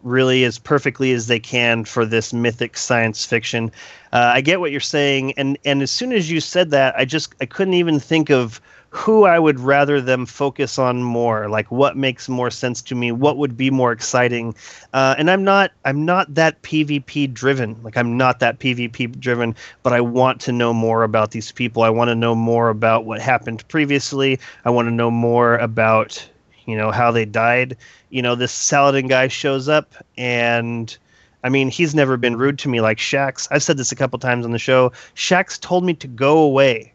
really as perfectly as they can for this mythic science fiction. I get what you're saying, and as soon as you said that, I couldn't even think of who I would rather them focus on more. Like, what makes more sense to me? What would be more exciting? And I'm not that PvP driven. Like, I'm not that PvP driven, but I want to know more about these people. I want to know more about what happened previously. I want to know more about, how they died. This Saladin guy shows up, and I mean, he's never been rude to me like Shax. I've said this a couple times on the show. Shax told me to go away.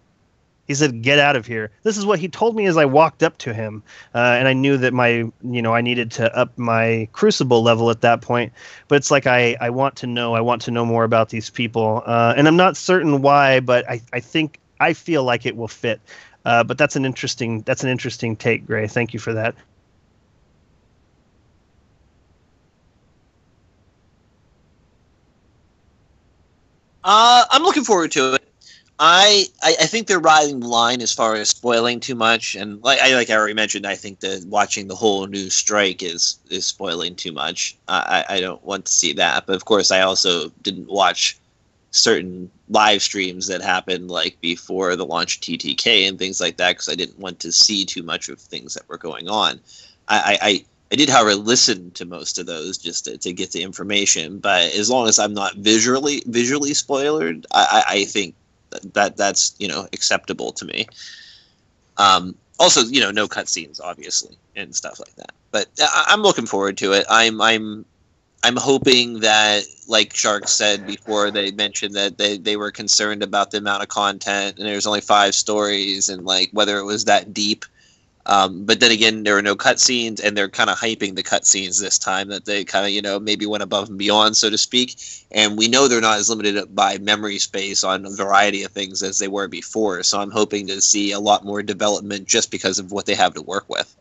He said, "Get out of here." This is what he told me as I walked up to him. And I knew that I needed to up my Crucible level at that point. But it's like, I want to know more about these people. And I'm not certain why, but I feel like it will fit. But that's an interesting take, Gray. Thank you for that. I'm looking forward to it. I think they're riding the line as far as spoiling too much, and like I already mentioned, I think that watching the whole new strike is spoiling too much. I don't want to see that, but of course I also didn't watch certain live streams that happened like before the launch of TTK and things like that because I didn't want to see too much of things that were going on. I did, however, listen to most of those just to get the information, but as long as I'm not visually spoiled, I think that's acceptable to me. Also, no cutscenes, obviously, and stuff like that. But I'm looking forward to it. I'm hoping that, like Shark said before, they mentioned that they were concerned about the amount of content, and there's only 5 stories, and like whether it was that deep. But then again, there are no cutscenes, and they're kind of hyping the cutscenes this time, that they kind of, maybe went above and beyond, so to speak. And we know they're not as limited by memory space on a variety of things as they were before. So I'm hoping to see a lot more development just because of what they have to work with.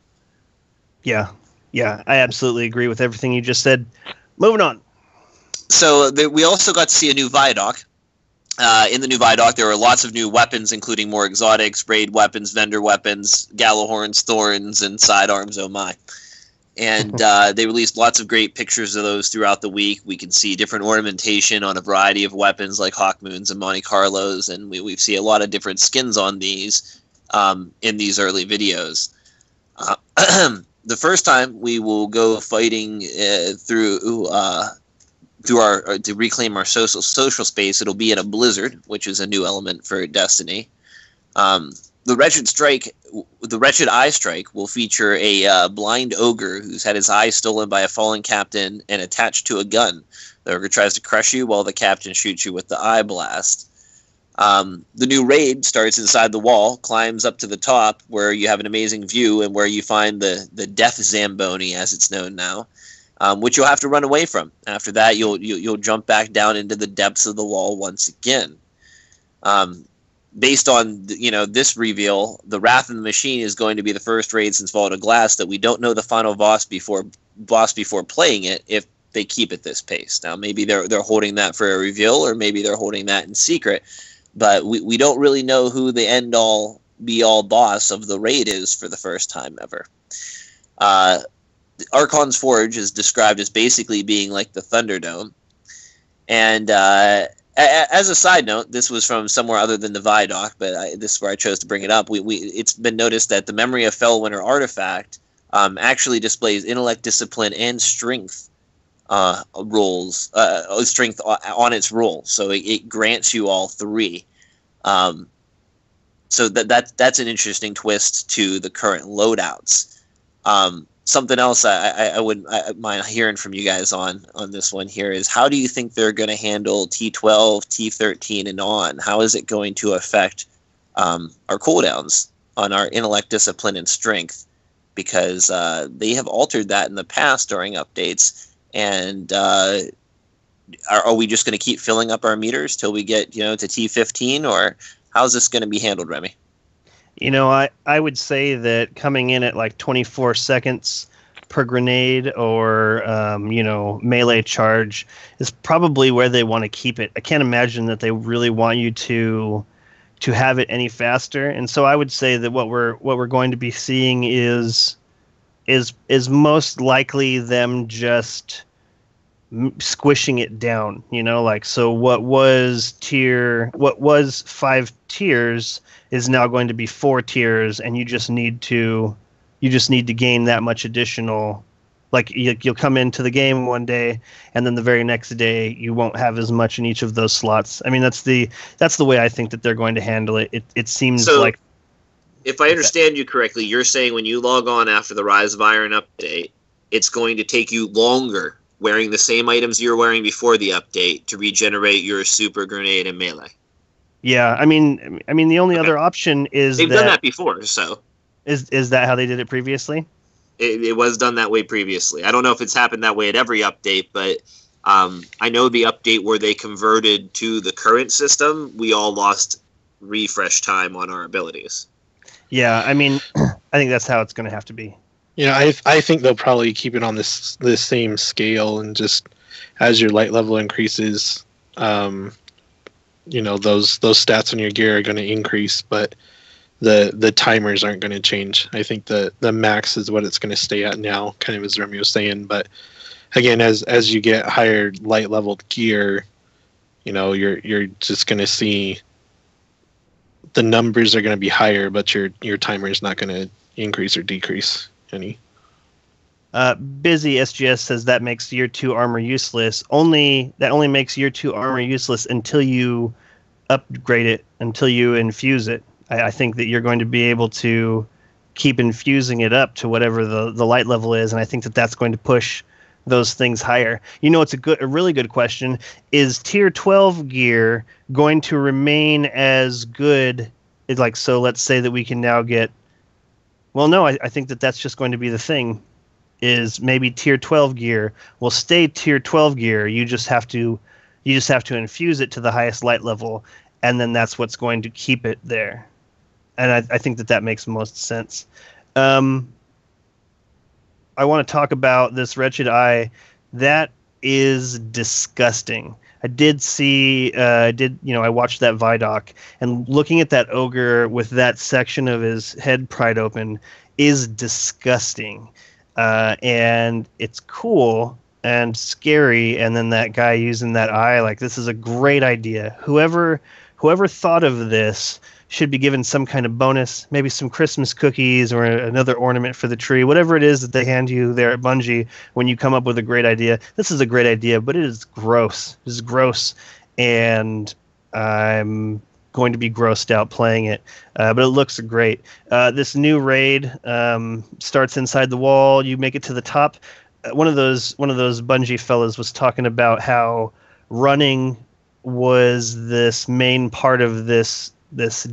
Yeah, I absolutely agree with everything you just said. Moving on. So we also got to see a new Viaduct. In the new Viaduct, there are lots of new weapons, including more exotics, raid weapons, vendor weapons, Gallowhorns, Thorns, and sidearms, oh my. And they released lots of great pictures of those throughout the week. We can see different ornamentation on a variety of weapons like Hawkmoons and Monte Carlos, and we see a lot of different skins on these in these early videos. The first time we will go fighting to reclaim our social space, it'll be in a blizzard, which is a new element for Destiny. The Wretched Eye Strike will feature a blind ogre who's had his eye stolen by a fallen captain and attached to a gun. The ogre tries to crush you while the captain shoots you with the eye blast. The new raid starts inside the wall, climbs up to the top where you have an amazing view and where you find the Death Zamboni, as it's known now, which you'll have to run away from. After that, you'll jump back down into the depths of the wall once again. Based on this reveal, the Wrath of the Machine is going to be the first raid since Vault of Glass that we don't know the final boss before playing it if they keep it this pace. Now maybe they're holding that for a reveal, or maybe they're holding that in secret, but we don't really know who the end all be all boss of the raid is for the first time ever. Archon's Forge is described as basically being like the Thunderdome, and as a side note, this was from somewhere other than the Vidoc, but this is where I chose to bring it up. It's been noticed that the Memory of Fellwinter artifact actually displays intellect, discipline, and strength rolls, strength on its roll. So it grants you all three. So that's an interesting twist to the current loadouts. Something else I wouldn't mind hearing from you guys on this one here is, how do you think they're going to handle T12, T13, and on? How is it going to affect our cooldowns on our intellect, discipline, and strength? Because they have altered that in the past during updates. And are we just going to keep filling up our meters till we get to T15, or how's this going to be handled, Remy? I would say that coming in at like 24 seconds per grenade or, melee charge is probably where they want to keep it. I can't imagine that they really want you to have it any faster. And so I would say that what we're going to be seeing is most likely them just squishing it down, so what was 5 tiers is now going to be 4 tiers, and you just need to gain that much additional. Like you'll come into the game one day, and then the very next day you won't have as much in each of those slots. I mean, that's the way I think that they're going to handle it. It seems like, if I understand you correctly, you're saying when you log on after the Rise of Iron update, it's going to take you longer wearing the same items you were wearing before the update to regenerate your super grenade and melee. Yeah, I mean, the only other option is they've done that before. So is that how they did it previously? It was done that way previously. I don't know if it's happened that way at every update, but I know the update where they converted to the current system, we all lost refresh time on our abilities. Yeah, I mean, I think that's how it's going to have to be. I think they'll probably keep it on this same scale, and just as your light level increases, those stats on your gear are going to increase, but the timers aren't going to change. I think the max is what it's going to stay at now, kind of as Remy was saying. But again, as you get higher light leveled gear, you're just going to see the numbers are going to be higher, but your timer is not going to increase or decrease any. Busy SGS says that makes year 2 armor useless. That only makes year 2 armor useless until you upgrade it, until you infuse it. I think that you're going to be able to keep infusing it up to whatever the light level is, and I think that that's going to push those things higher. It's a really good question. Is tier 12 gear going to remain as good? So let's say that we can now get. Well, no, I think that that's just going to be the thing. Is maybe tier 12 gear will stay tier 12 gear. You just have to infuse it to the highest light level, and then that's what's going to keep it there. And I think that makes most sense. I want to talk about this Wretched Eye. That is disgusting. I did see, I watched that Vidoc, and looking at that ogre with that section of his head pried open is disgusting. And it's cool and scary. And then that guy using that eye, this is a great idea. Whoever thought of this should be given some kind of bonus, maybe some Christmas cookies or another ornament for the tree, whatever it is that they hand you there at Bungie when you come up with a great idea. This is a great idea, but it is gross. This is gross, and I'm going to be grossed out playing it, but it looks great. This new raid starts inside the wall. You make it to the top. One of those Bungie fellas was talking about how running was this main part of this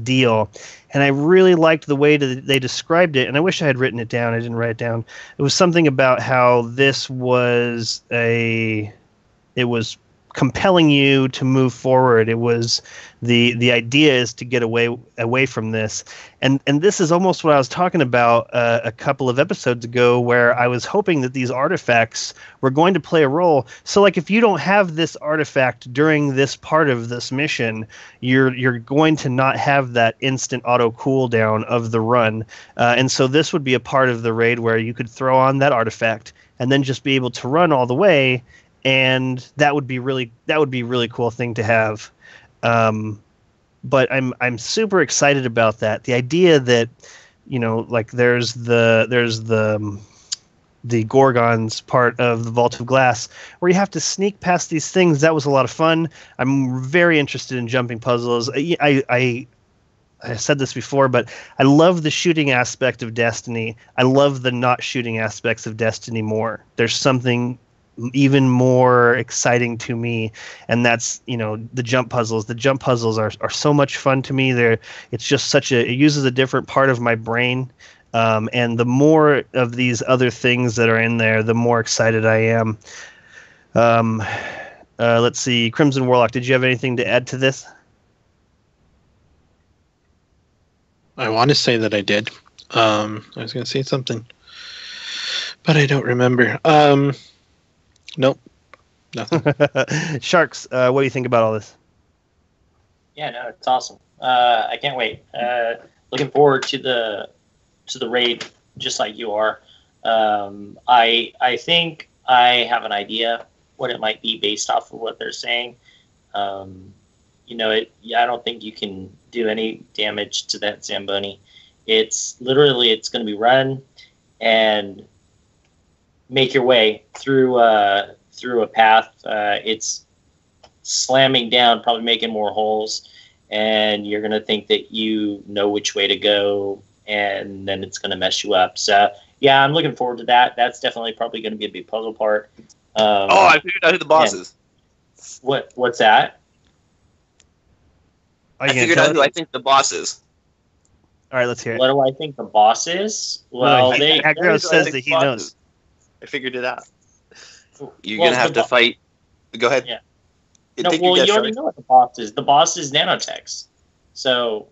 deal, and I really liked the way that they described it. And I wish I had written it down. I didn't write it down. It was something about how this was it was compelling you to move forward. It was the idea is to get away from this, and this is almost what I was talking about a couple of episodes ago, where I was hoping that these artifacts were going to play a role. So like if you don't have this artifact during this part of this mission, you're going to not have that instant auto cooldown of the run, and so this would be a part of the raid where you could throw on that artifact and then just be able to run all the way. And that would be really cool thing to have, but I'm super excited about that. The idea that, you know, like there's the Gorgons part of the Vault of Glass where you have to sneak past these things. That was a lot of fun. I'm very interested in jumping puzzles. I said this before, but I love the shooting aspect of Destiny. I love the not shooting aspects of Destiny more. There's something even more exciting to me, and that's, you know, the jump puzzles. The jump puzzles are so much fun to me. It's just it uses a different part of my brain, and the more of these other things that are in there, the more excited I am. Let's see, Crimson Warlock, did you have anything to add to this? I want to say that I did. I was going to say something, but I don't remember. Nope, nothing. Sharks, what do you think about all this? Yeah, no, it's awesome. I can't wait. Looking forward to the raid, just like you are. I think I have an idea what it might be based off of what they're saying. You know, I don't think you can do any damage to that Zamboni. It's going to be run and make your way through a path. It's slamming down, probably making more holes, and you're going to think that you know which way to go, and then it's going to mess you up. So, yeah, I'm looking forward to that. That's definitely probably going to be a big puzzle part. I figured out who the boss is. What's that? I figured out who I think the boss is. All right, let's hear it. What do I think the boss is? Well, Agrios says that he knows. I figured it out. You're going to have to fight. Go ahead. Yeah. You already know what the boss is. The boss is Nanotex. So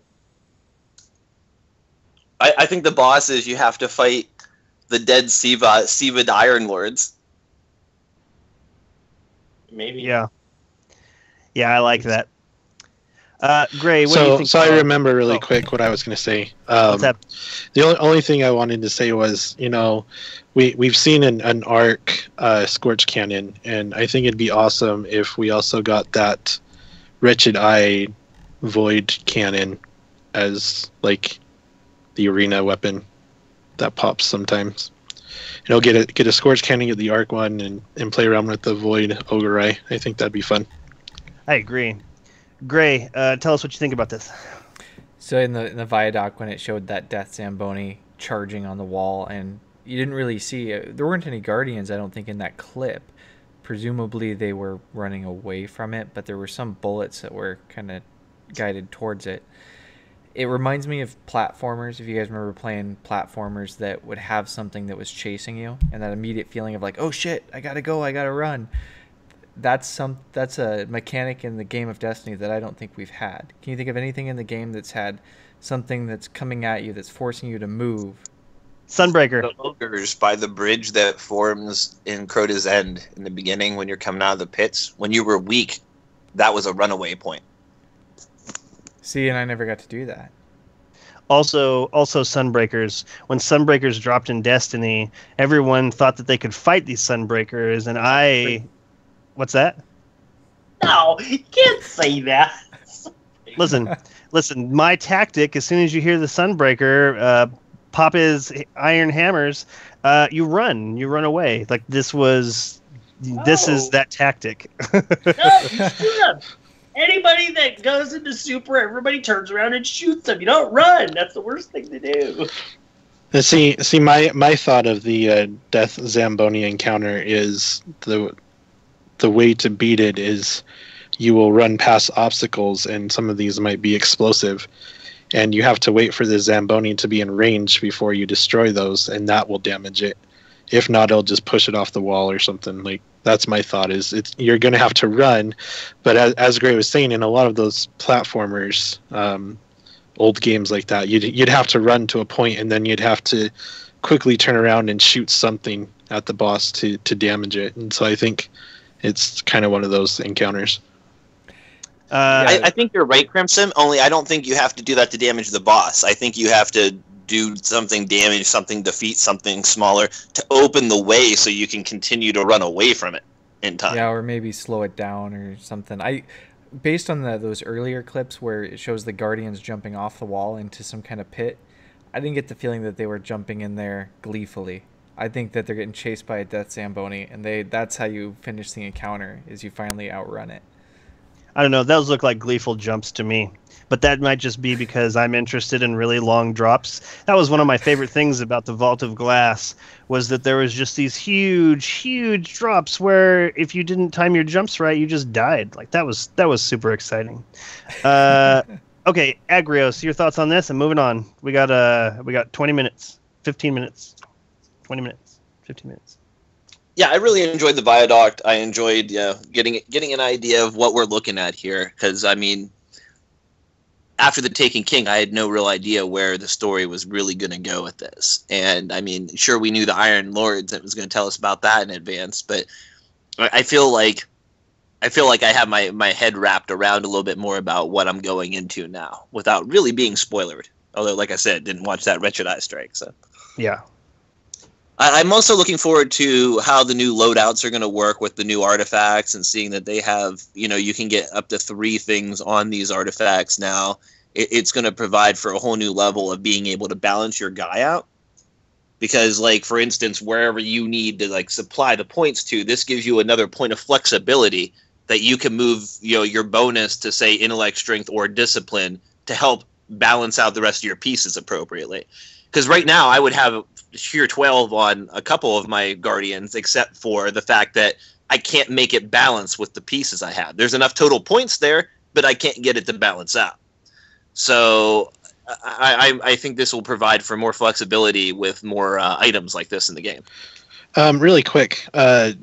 I think the boss is you have to fight the dead Siva Iron Lords. Maybe. Yeah. Yeah, I like that. Gray, what do you think? So I remember really quick what I was going to say. What's that? The only thing I wanted to say was, you know, we've seen an arc Scorch Cannon, and I think it'd be awesome if we also got that Wretched Eye Void Cannon as like the arena weapon that pops sometimes. You know, get a Scorch Cannon, get the arc one, and play around with the Void Ogre Eye. I think that'd be fun. I agree. Gray, tell us what you think about this. So in the Viaduct, when it showed that Death Zamboni charging on the wall, and you didn't really see there weren't any Guardians, I don't think, in that clip. Presumably they were running away from it, but there were some bullets that were kind of guided towards it. It reminds me of platformers. If you guys remember playing platformers that would have something that was chasing you, and that immediate feeling of like, oh shit, I gotta go, I gotta run. That's a mechanic in the game of Destiny that I don't think we've had. Can you think of anything in the game that's had something that's coming at you that's forcing you to move? Sunbreaker. The ogres by the bridge that forms in Crota's End in the beginning when you're coming out of the pits. When you were weak, that was a runaway point. See, and I never got to do that. Also Sunbreakers. When Sunbreakers dropped in Destiny, everyone thought that they could fight these Sunbreakers, and What's that? No, you can't say that. Listen, my tactic, as soon as you hear the Sunbreaker pop his iron hammers, you run away. Like this is that tactic. No, anybody that goes into Super, everybody turns around and shoots them. You don't run. That's the worst thing to do. See, my thought of the Death Zamboni encounter is the way to beat it is you will run past obstacles, and some of these might be explosive, and you have to wait for the Zamboni to be in range before you destroy those, and that will damage it. If not, it'll just push it off the wall or something. Like, that's my thought, is you're going to have to run. But as Gray was saying, in a lot of those platformers, old games like that, you'd have to run to a point, and then you'd have to quickly turn around and shoot something at the boss to damage it. And so I think it's kind of one of those encounters. I think you're right, Crimson, only I don't think you have to do that to damage the boss. I think you have to do something, damage something, defeat something smaller to open the way so you can continue to run away from it in time. Yeah, or maybe slow it down or something. Based on those earlier clips where it shows the Guardians jumping off the wall into some kind of pit, I didn't get the feeling that they were jumping in there gleefully. I think that they're getting chased by a Death Zamboni, and that's how you finish the encounter, is you finally outrun it. I don't know. Those look like gleeful jumps to me. But that might just be because I'm interested in really long drops. That was one of my favorite things about the Vault of Glass, was that there was just these huge, huge drops where if you didn't time your jumps right, you just died. Like, that was super exciting. Okay, Agrios, your thoughts on this? And moving on. We got 20 minutes, 15 minutes, 20 minutes, 15 minutes. Yeah, I really enjoyed the Viaduct. I enjoyed getting an idea of what we're looking at here, because I mean, after the Taken King, I had no real idea where the story was really going to go with this. And I mean, sure, we knew the Iron Lords that was going to tell us about that in advance, but I feel like I have my head wrapped around a little bit more about what I'm going into now, without really being spoilered. Although, like I said, didn't watch that Wretched Eye Strike, so yeah. I'm also looking forward to how the new loadouts are going to work with the new artifacts, and seeing that they have, you can get up to 3 things on these artifacts now. It's going to provide for a whole new level of being able to balance your guy out. Because, like, for instance, wherever you need to, like, supply the points to, this gives you another point of flexibility that you can move, your bonus to, say, intellect, strength, or discipline to help balance out the rest of your pieces appropriately. Because right now I would have sheer 12 on a couple of my Guardians, except for the fact that I can't make it balance with the pieces I have. There's enough total points there, but I can't get it to balance out. So I think this will provide for more flexibility with more items like this in the game. Really quick, do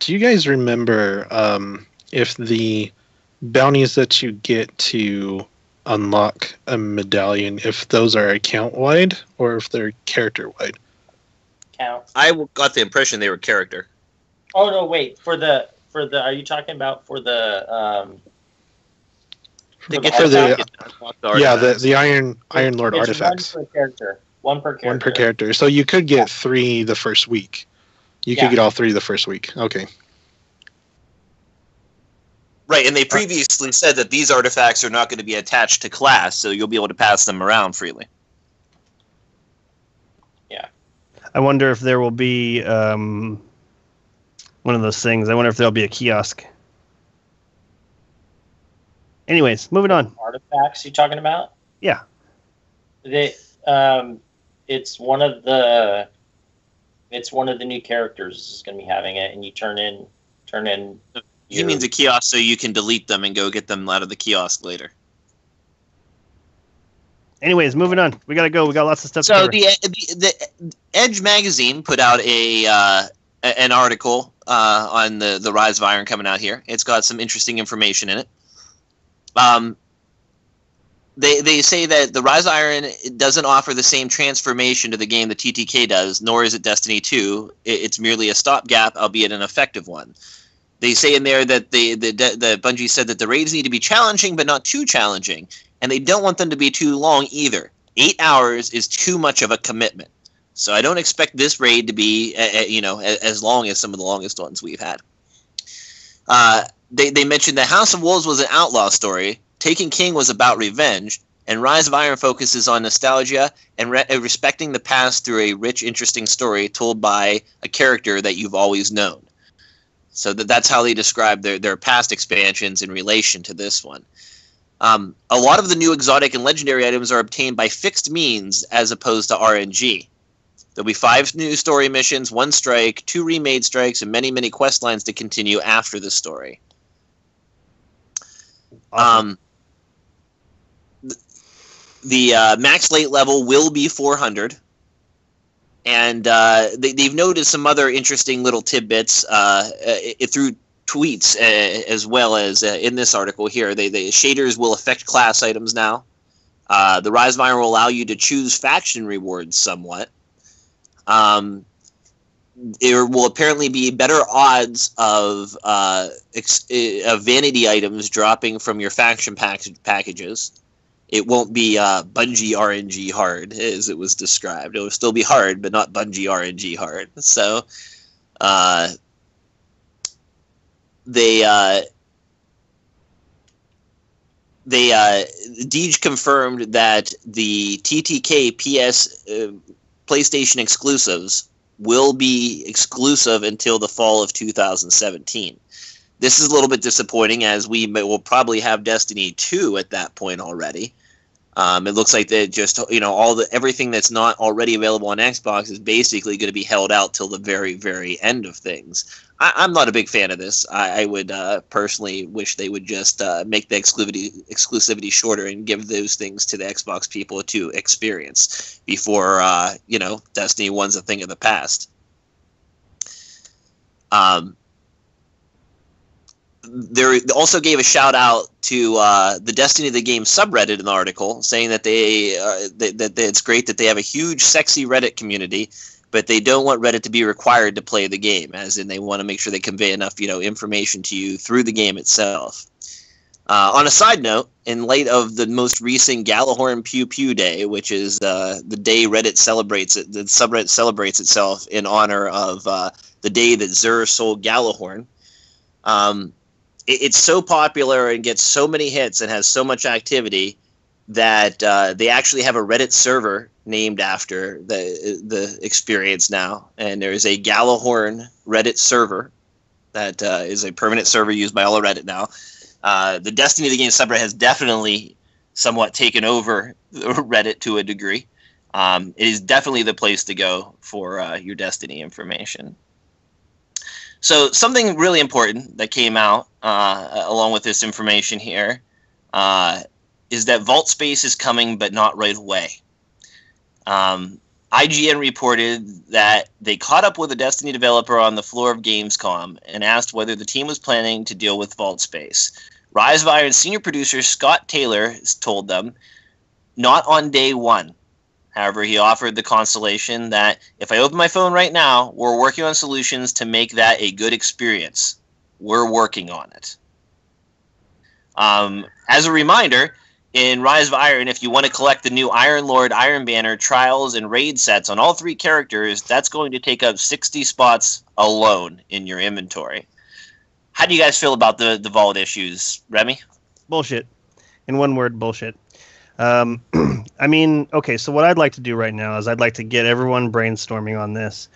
you guys remember if the bounties that you get to unlock a medallion, if those are account-wide or if they're character-wide? Count. I got the impression they were character. Oh no! Wait, for the are you talking about for the the Iron Lord it's artifacts? One per character. One per character. So you could get 3 the first week. You could get all 3 the first week. Okay. Right, and they previously said that these artifacts are not going to be attached to class, so you'll be able to pass them around freely. Yeah. I wonder if there will be one of those things. I wonder if there'll be a kiosk. Anyways, moving on. Artifacts you talking about? Yeah. It's one of the new characters is going to be having it, and you turn in. He means a kiosk so you can delete them and go get them out of the kiosk later. Anyways, moving on. We gotta go. We got lots of stuff. So to cover. the Edge magazine put out an article on the Rise of Iron coming out here. It's got some interesting information in it. They say that the Rise of Iron doesn't offer the same transformation to the game that TTK does, nor is it Destiny 2. It's merely a stopgap, albeit an effective one. They say in there that the Bungie said that the raids need to be challenging, but not too challenging, and they don't want them to be too long either. 8 hours is too much of a commitment, so I don't expect this raid to be as long as some of the longest ones we've had. They mentioned that House of Wolves was an outlaw story, Taken King was about revenge, and Rise of Iron focuses on nostalgia and respecting the past through a rich, interesting story told by a character that you've always known. So that's how they describe their past expansions in relation to this one. A lot of the new exotic and legendary items are obtained by fixed means as opposed to RNG. There'll be 5 new story missions, 1 strike, 2 remade strikes, and many, many quest lines to continue after the story. Awesome. The max late level will be 400. And they've noted some other interesting little tidbits through tweets as well as in this article here. The shaders will affect class items now. The Rise of Iron will allow you to choose faction rewards somewhat. There will apparently be better odds of vanity items dropping from your faction packages. It won't be Bungie RNG hard, as it was described. It will still be hard, but not Bungie RNG hard. So, Deej confirmed that the TTK PS PlayStation exclusives will be exclusive until the fall of 2017. This is a little bit disappointing, as we will probably have Destiny 2 at that point already. It looks like they just, everything that's not already available on Xbox is basically going to be held out till the very, very end of things. I'm not a big fan of this. I would personally wish they would just make the exclusivity shorter and give those things to the Xbox people to experience before, Destiny 1's a thing of the past. They also gave a shout out to the Destiny of the Game subreddit in the article, saying that that it's great that they have a huge, sexy Reddit community, but they don't want Reddit to be required to play the game, as in they want to make sure they convey enough, information to you through the game itself. On a side note, in light of the most recent Galahorn Pew Pew Day, which is the day Reddit celebrates it, the subreddit celebrates itself in honor of the day that Xur sold Galahorn. It's so popular and gets so many hits and has so much activity that they actually have a Reddit server named after the experience now. And there is a Galahorn Reddit server that is a permanent server used by all of Reddit now. The Destiny of the Game subreddit has definitely somewhat taken over Reddit to a degree. It is definitely the place to go for your Destiny information. So something really important that came out along with this information here is that Vault Space is coming, but not right away. IGN reported that they caught up with a Destiny developer on the floor of Gamescom and asked whether the team was planning to deal with Vault Space. Rise of Iron senior producer Scott Taylor told them, not on day one. However, he offered the consolation that if I open my phone right now, we're working on solutions to make that a good experience. We're working on it. As a reminder, in Rise of Iron, if you want to collect the new Iron Lord, Iron Banner, Trials, and Raid sets on all three characters, that's going to take up 60 spots alone in your inventory. How do you guys feel about the Vault issues, Remy? Bullshit. In one word, bullshit. I mean, okay, so what I'd like to do right now is I'd like to get everyone brainstorming on this.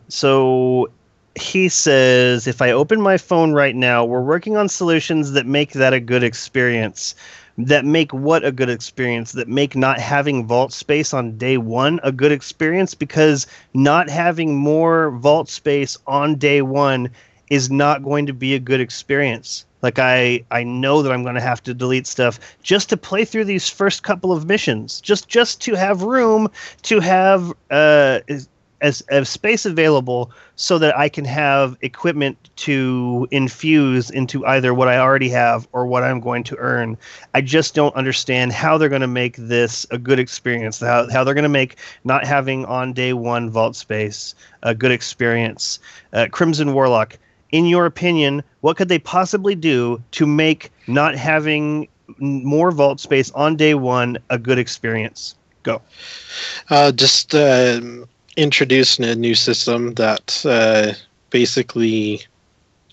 So he says, if I open my phone right now, we're working on solutions that make that a good experience. That make what a good experience? That make not having vault space on day one a good experience? Because not having more vault space on day one is not going to be a good experience. Like, I know that I'm going to have to delete stuff just to play through these first couple of missions, just to have room to have as space available so that I can have equipment to infuse into either what I already have or what I'm going to earn. I just don't understand how they're going to make this a good experience, how they're going to make not having on day one vault space a good experience. Crimson Warlock, in your opinion, what could they possibly do to make not having more vault space on day one a good experience? Go. Just introduce a new system that basically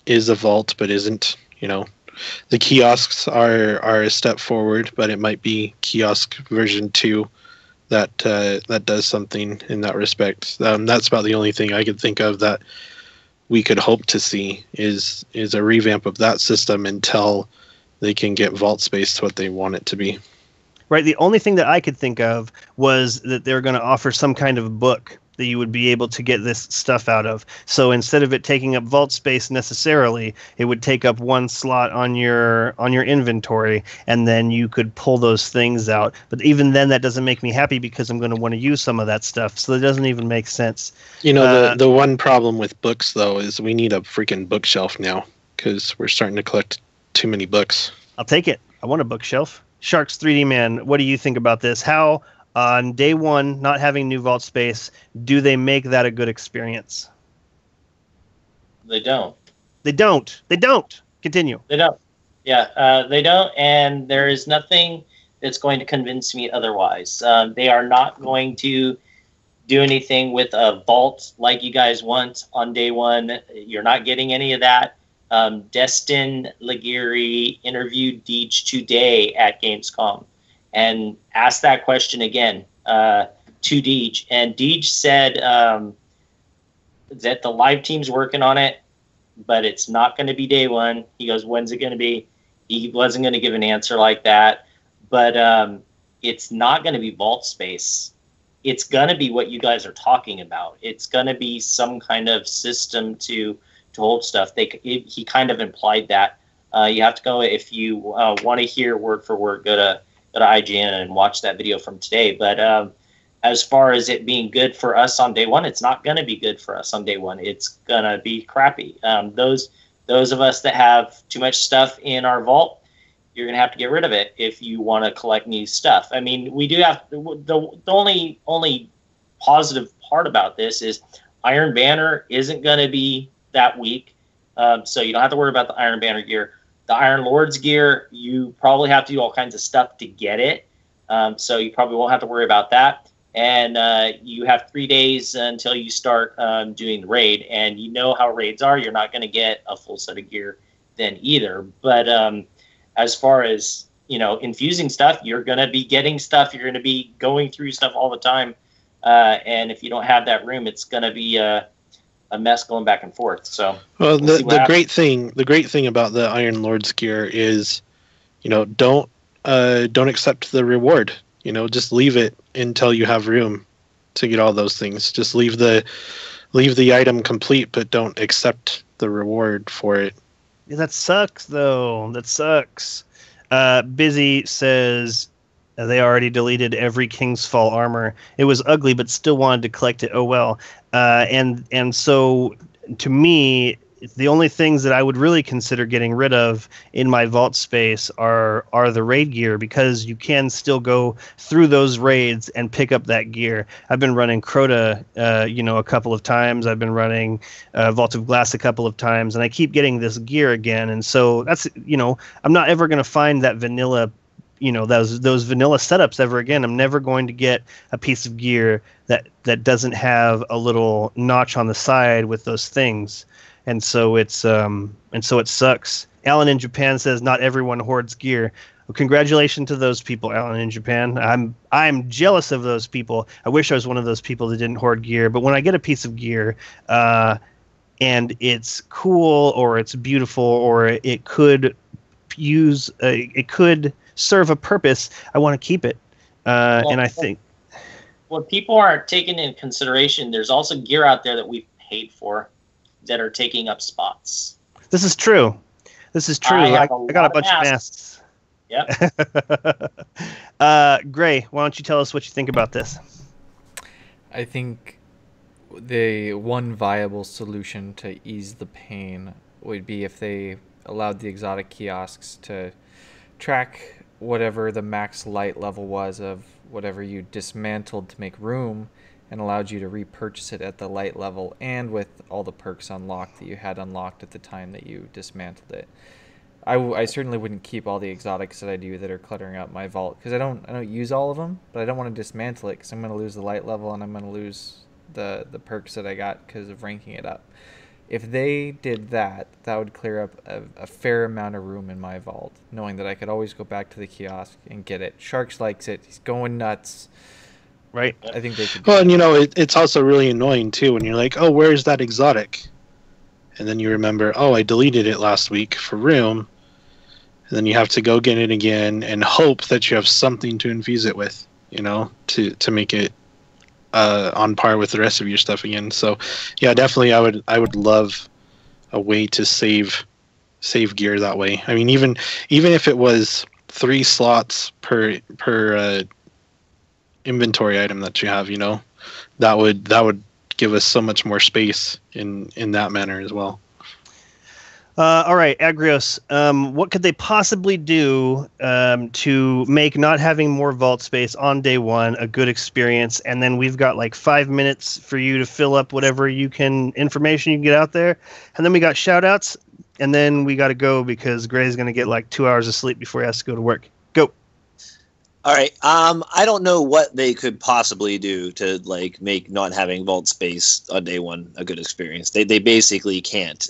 is a vault but isn't. The kiosks are a step forward, but it might be kiosk version 2 that does something in that respect. That's about the only thing I could think of that we could hope to see is a revamp of that system until they can get vault space to what they want it to be. Right. The only thing that I could think of was that they're going to offer some kind of book that you would be able to get this stuff out of. So instead of it taking up vault space necessarily, it would take up one slot on your inventory, and then you could pull those things out. But even then, that doesn't make me happy because I'm going to want to use some of that stuff. So it doesn't even make sense. The one problem with books, though, is we need a freaking bookshelf now because we're starting to collect too many books. I'll take it. I want a bookshelf. Sharks 3D Man, what do you think about this? How, on day one, not having new vault space, do they make that a good experience? They don't. They don't. They don't. Continue. They don't. Yeah, they don't, and there is nothing that's going to convince me otherwise. They are not going to do anything with a vault like you guys want on day one. You're not getting any of that. Destin Laguerre interviewed Deej today at Gamescom and asked that question again to Deej. And Deej said that the live team's working on it, but it's not going to be day one. He goes, when's it going to be? He wasn't going to give an answer like that. But it's not going to be vault space. It's going to be what you guys are talking about. It's going to be some kind of system to hold stuff. He kind of implied that. You have to go, if you want to hear word for word, go to IGN and watch that video from today. But as far as it being good for us on day one, it's not going to be good for us on day one. It's going to be crappy. Those of us that have too much stuff in our vault, you're going to have to get rid of it if you want to collect new stuff. I mean, we do have the only positive part about this is Iron Banner isn't going to be that weak, so you don't have to worry about the Iron Banner gear. The Iron Lord's gear, you probably have to do all kinds of stuff to get it, so you probably won't have to worry about that. And you have 3 days until you start doing the raid, and you know how raids are. You're not going to get a full set of gear then either. But as far as, infusing stuff, you're going to be getting stuff. You're going to be going through stuff all the time. And if you don't have that room, it's going to be a mess going back and forth. So, well, the great thing about the Iron Lord's gear is, don't accept the reward. Just leave it until you have room to get all those things. Just leave the item complete, but don't accept the reward for it. Yeah, that sucks, though. That sucks. Busy says they already deleted every King's Fall armor. It was ugly, but still wanted to collect it. Oh well. And so, to me, the only things that I would really consider getting rid of in my vault space are the raid gear, because you can still go through those raids and pick up that gear. I've been running Crota, a couple of times. I've been running Vault of Glass a couple of times, and I keep getting this gear again. And so that's, I'm not ever going to find that vanilla, those vanilla setups ever again. I'm never going to get a piece of gear that doesn't have a little notch on the side with those things. And so it sucks. Alan in Japan says not everyone hoards gear. Well, congratulations to those people, Alan in Japan. I'm jealous of those people. I wish I was one of those people that didn't hoard gear. But when I get a piece of gear, and it's cool or it's beautiful or it could serve a purpose, I want to keep it. And I think what people aren't taking into consideration, there's also gear out there that we've paid for that are taking up spots. This is true. I got a bunch of masks. Yep. Gray, why don't you tell us what you think about this? I think the one viable solution to ease the pain would be if they allowed the exotic kiosks to track whatever the max light level was of whatever you dismantled to make room, and allowed you to repurchase it at the light level and with all the perks unlocked that you had unlocked at the time that you dismantled it. I certainly wouldn't keep all the exotics that I do that are cluttering up my vault, because I don't use all of them, but I don't want to dismantle it because I'm going to lose the light level and I'm going to lose the perks that I got because of ranking it up. If they did that, that would clear up a fair amount of room in my vault, knowing that I could always go back to the kiosk and get it. Sharks likes it. He's going nuts. Right. I think they could. Well, and it's also really annoying too when you're like, oh, where's that exotic? And then you remember, oh, I deleted it last week for room. And then you have to go get it again and hope that you have something to infuse it with, to make it on par with the rest of your stuff again. So yeah, definitely I would love a way to save gear that way. I mean, even if it was 3 slots per inventory item that you have, that would give us so much more space in that manner as well. All right, Agrios, what could they possibly do to make not having more vault space on day one a good experience? And then we've got like 5 minutes for you to fill up whatever information you can get out there. And then we got shout outs, and then we got to go because Gray's going to get like 2 hours of sleep before he has to go to work. Go. All right. I don't know what they could possibly do to like make not having vault space on day one a good experience. They basically can't.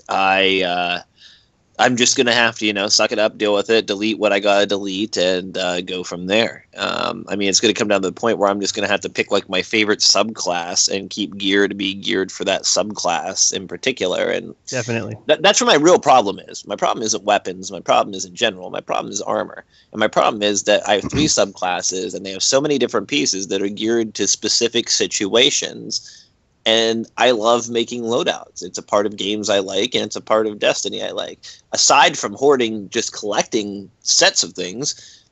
I'm just going to have to, suck it up, deal with it, delete what I got to delete, and go from there. I mean, it's going to come down to the point where I'm just going to have to pick, like, my favorite subclass and keep gear to be geared for that subclass in particular. And definitely. That's where my real problem is. My problem isn't weapons. My problem isn't general. My problem is armor. And my problem is that I have 3 subclasses, and they have so many different pieces that are geared to specific situations. And I love making loadouts. It's a part of games I like, and it's a part of Destiny I like. Aside from hoarding, just collecting sets of things,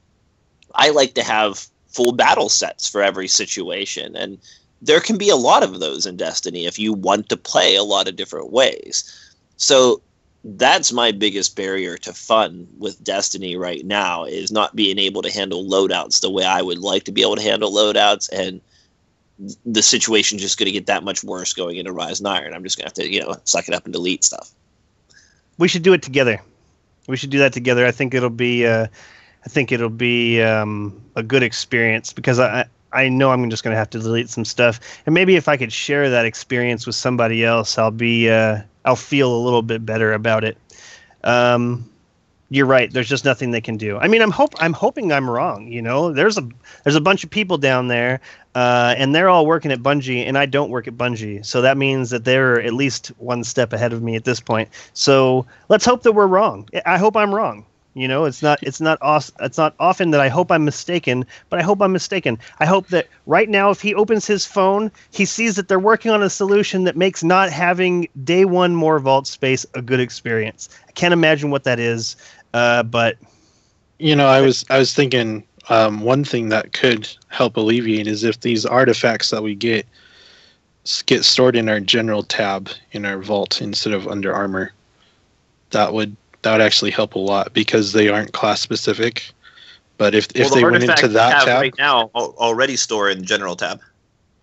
I like to have full battle sets for every situation. And there can be a lot of those in Destiny if you want to play a lot of different ways. So that's my biggest barrier to fun with Destiny right now, is not being able to handle loadouts the way I would like to be able to handle loadouts. And the situation's just going to get that much worse going into Rise and Iron. I'm just going to have to, suck it up and delete stuff. We should do it together. We should do that together. I think it'll be a good experience, because I know I'm just going to have to delete some stuff. And maybe if I could share that experience with somebody else, I'll feel a little bit better about it. You're right. There's just nothing they can do. I mean, I'm hoping I'm wrong. There's a bunch of people down there, and they're all working at Bungie, and I don't work at Bungie. So that means that they're at least one step ahead of me at this point. So let's hope that we're wrong. I hope I'm wrong. It's not often that I hope I'm mistaken, but I hope I'm mistaken. I hope that right now, if he opens his phone, he sees that they're working on a solution that makes not having day one more vault space a good experience. I can't imagine what that is. But I was thinking one thing that could help alleviate is if these artifacts that we get stored in our general tab in our vault instead of under armor. That would actually help a lot, because they aren't class specific. But if they went into that tab right now, already store in general tab.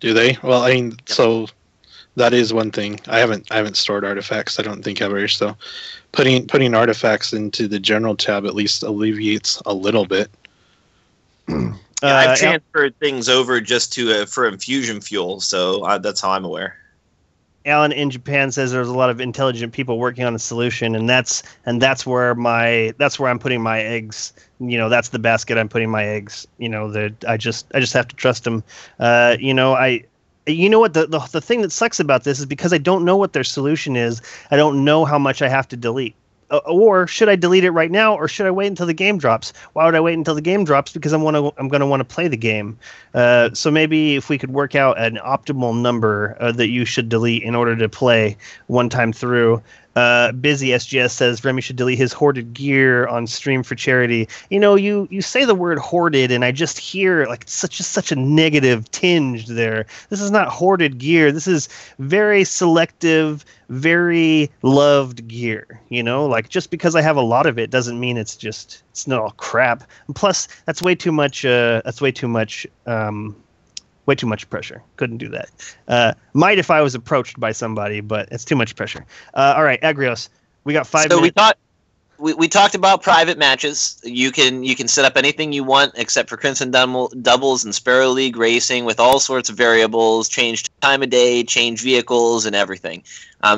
Do they? Well, I mean, so that is one thing. I haven't stored artifacts, I don't think, ever. So putting artifacts into the general tab at least alleviates a little bit. I've transferred things over just to for infusion fuel, so that's how I'm aware. Alan in Japan says there's a lot of intelligent people working on a solution, and that's where I'm putting my eggs. That's the basket I'm putting my eggs. That I just have to trust them. What the thing that sucks about this is, because I don't know what their solution is, I don't know how much I have to delete. Or should I delete it right now, or should I wait until the game drops? Why would I wait until the game drops? Because I'm going to want to play the game. So maybe if we could work out an optimal number that you should delete in order to play one time through. Busy SGS says Remy should delete his hoarded gear on stream for charity. You say the word hoarded, and I just hear like such a negative tinge there. This is not hoarded gear. This is very selective, very loved gear. Like, just because I have a lot of it doesn't mean it's not all crap. And plus, that's way too much. Way too much pressure. Couldn't do that. Might if I was approached by somebody, but it's too much pressure. All right, Agrios, we got 5 minutes. We talked about private matches. You can set up anything you want except for Crimson doubles and Sparrow League racing with all sorts of variables, change time of day, change vehicles, and everything.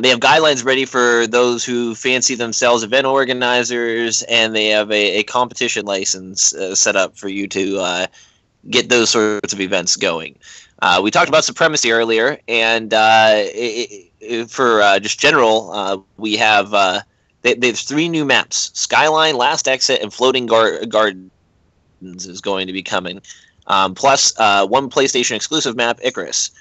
They have guidelines ready for those who fancy themselves event organizers, and they have a competition license set up for you to get those sorts of events going. We talked about Supremacy earlier, and for just general, we have they have 3 new maps: Skyline, Last Exit, and Floating Gardens is going to be coming. Plus one PlayStation exclusive map, Icarus.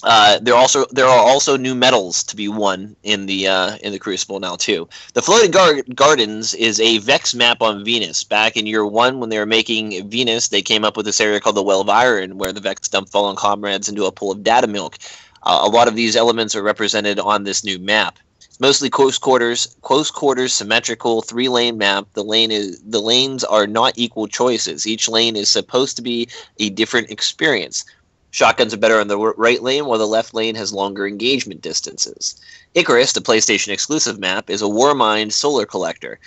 There are also new medals to be won in the Crucible now too. The Floating Gardens is a Vex map on Venus. Back in year 1, when they were making Venus, they came up with this area called the Well of Iron, where the Vex dump fallen comrades into a pool of data milk. A lot of these elements are represented on this new map. It's mostly close quarters, symmetrical, 3-lane map. The lanes are not equal choices. Each lane is supposed to be a different experience. Shotguns are better on the right lane, while the left lane has longer engagement distances. Icarus, the PlayStation exclusive map, is a Warmind solar collector.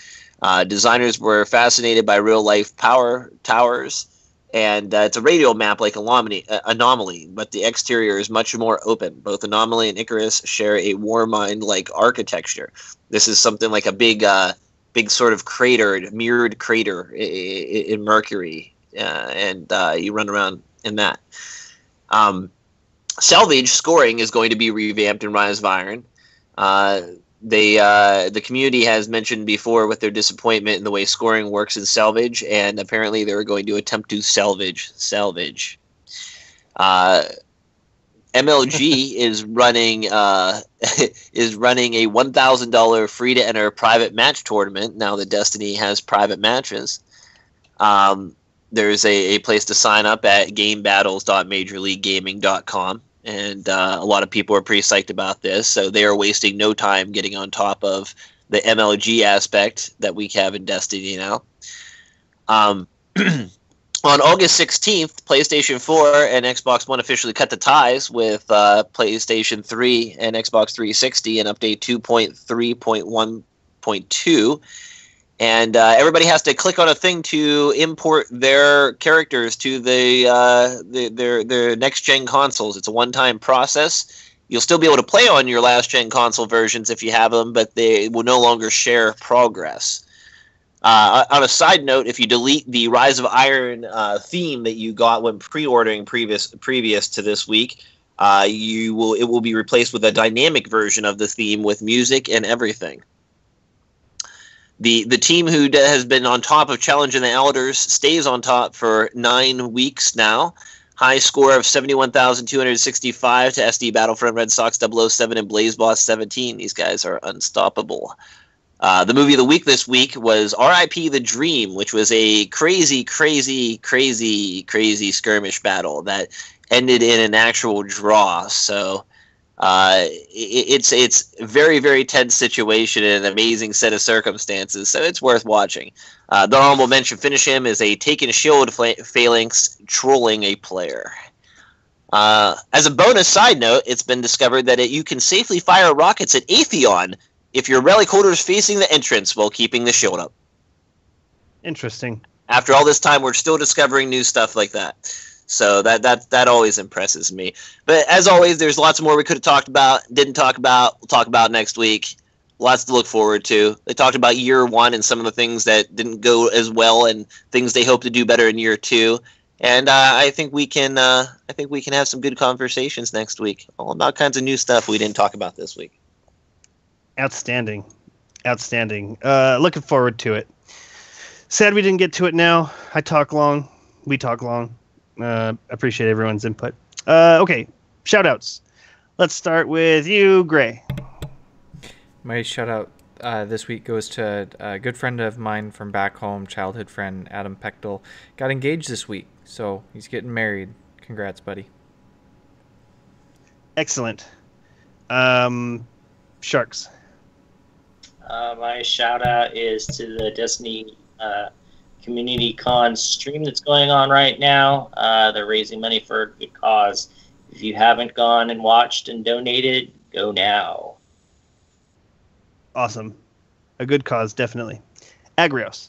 Designers were fascinated by real-life power towers, and it's a radial map like Anomaly, but the exterior is much more open. Both Anomaly and Icarus share a Warmind-like architecture. This is something like a big sort of crater, mirrored crater in Mercury, and you run around in that. Salvage scoring is going to be revamped in Rise of Iron. The community has mentioned before with their disappointment in the way scoring works in Salvage, and apparently they're going to attempt to salvage. MLG is running a $1,000 free to enter private match tournament now that Destiny has private matches. There's a place to sign up at gamebattles.majorleaguegaming.com, and a lot of people are pretty psyched about this, so they are wasting no time getting on top of the MLG aspect that we have in Destiny now. On August 16th, PlayStation 4 and Xbox One officially cut the ties with PlayStation 3 and Xbox 360 in Update 2.3.1.2. And everybody has to click on a thing to import their characters to their next-gen consoles. It's a one-time process. You'll still be able to play on your last-gen console versions if you have them, but they will no longer share progress. On a side note, if you delete the Rise of Iron theme that you got when pre-ordering previous to this week, it will be replaced with a dynamic version of the theme with music and everything. The team who has been on top of Challenge in the Elders stays on top for 9 weeks now. High score of 71,265 to SD Battlefront, Red Sox 007, and BlazeBoss 17. These guys are unstoppable. The movie of the week this week was R.I.P. The Dream, which was a crazy skirmish battle that ended in an actual draw. So it's a very, very tense situation and an amazing set of circumstances, so it's worth watching. The honorable mention finish him is a taken shield phalanx trolling a player. As a bonus side note, it's been discovered that you can safely fire rockets at Atheon if your relic holder is facing the entrance while keeping the shield up. Interesting. After all this time, we're still discovering new stuff like that. So that always impresses me. But as always, there's lots more we could have talked about, didn't talk about, we'll talk about next week. Lots to look forward to. They talked about year 1 and some of the things that didn't go as well and things they hope to do better in year 2. And I think we can have some good conversations next week. All about kinds of new stuff we didn't talk about this week. Outstanding. Looking forward to it. Sad we didn't get to it now. I talk long. We talk long. Appreciate everyone's input. Okay, shout-outs. Let's start with you, Gray. My shout-out this week goes to a good friend of mine from back home, childhood friend Adam Pechtel. Got engaged this week, so he's getting married. Congrats, buddy. Excellent. Sharks. My shout-out is to the Destiny Community Con stream that's going on right now. They're raising money for a good cause. If you haven't gone and watched and donated, go now. Awesome. A good cause, definitely. Agrios.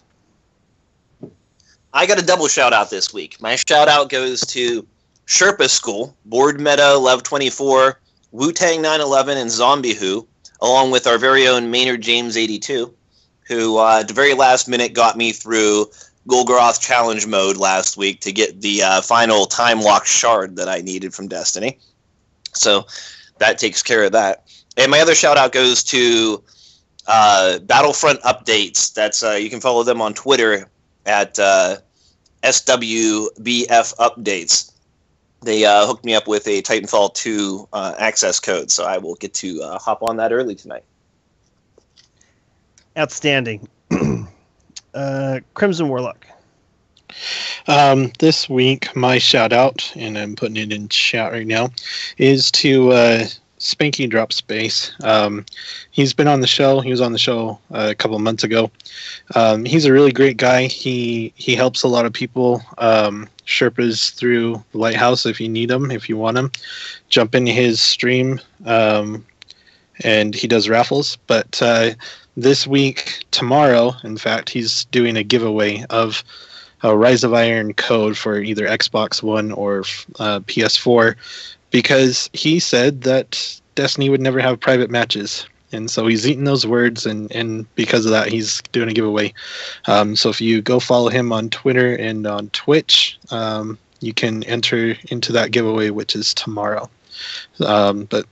I got a double shout out this week. My shout out goes to Sherpa School, Board Meta, Lev 24, Wu-Tang 911, and Zombie Who, along with our very own Maynard James 82, who at the very last minute got me through Golgoroth challenge mode last week to get the final time-locked shard that I needed from Destiny. So that takes care of that. And my other shout-out goes to Battlefront Updates. That's you can follow them on Twitter at SWBF Updates. they hooked me up with a Titanfall 2 access code, so I will get to hop on that early tonight. Outstanding. Crimson Warlock. This week, my shout out, and I'm putting it in chat right now, is to Spanky Drop Space. He's been on the show. He was on the show a couple of months ago. He's a really great guy. He helps a lot of people. Sherpas through the lighthouse if you need him, if you want him. Jump into his stream, and he does raffles. But this week, tomorrow, in fact, he's doing a giveaway of a Rise of Iron code for either Xbox One or PS4, because he said that Destiny would never have private matches. And so he's eating those words, and because of that, he's doing a giveaway. So if you go follow him on Twitter and on Twitch, you can enter into that giveaway, which is tomorrow. But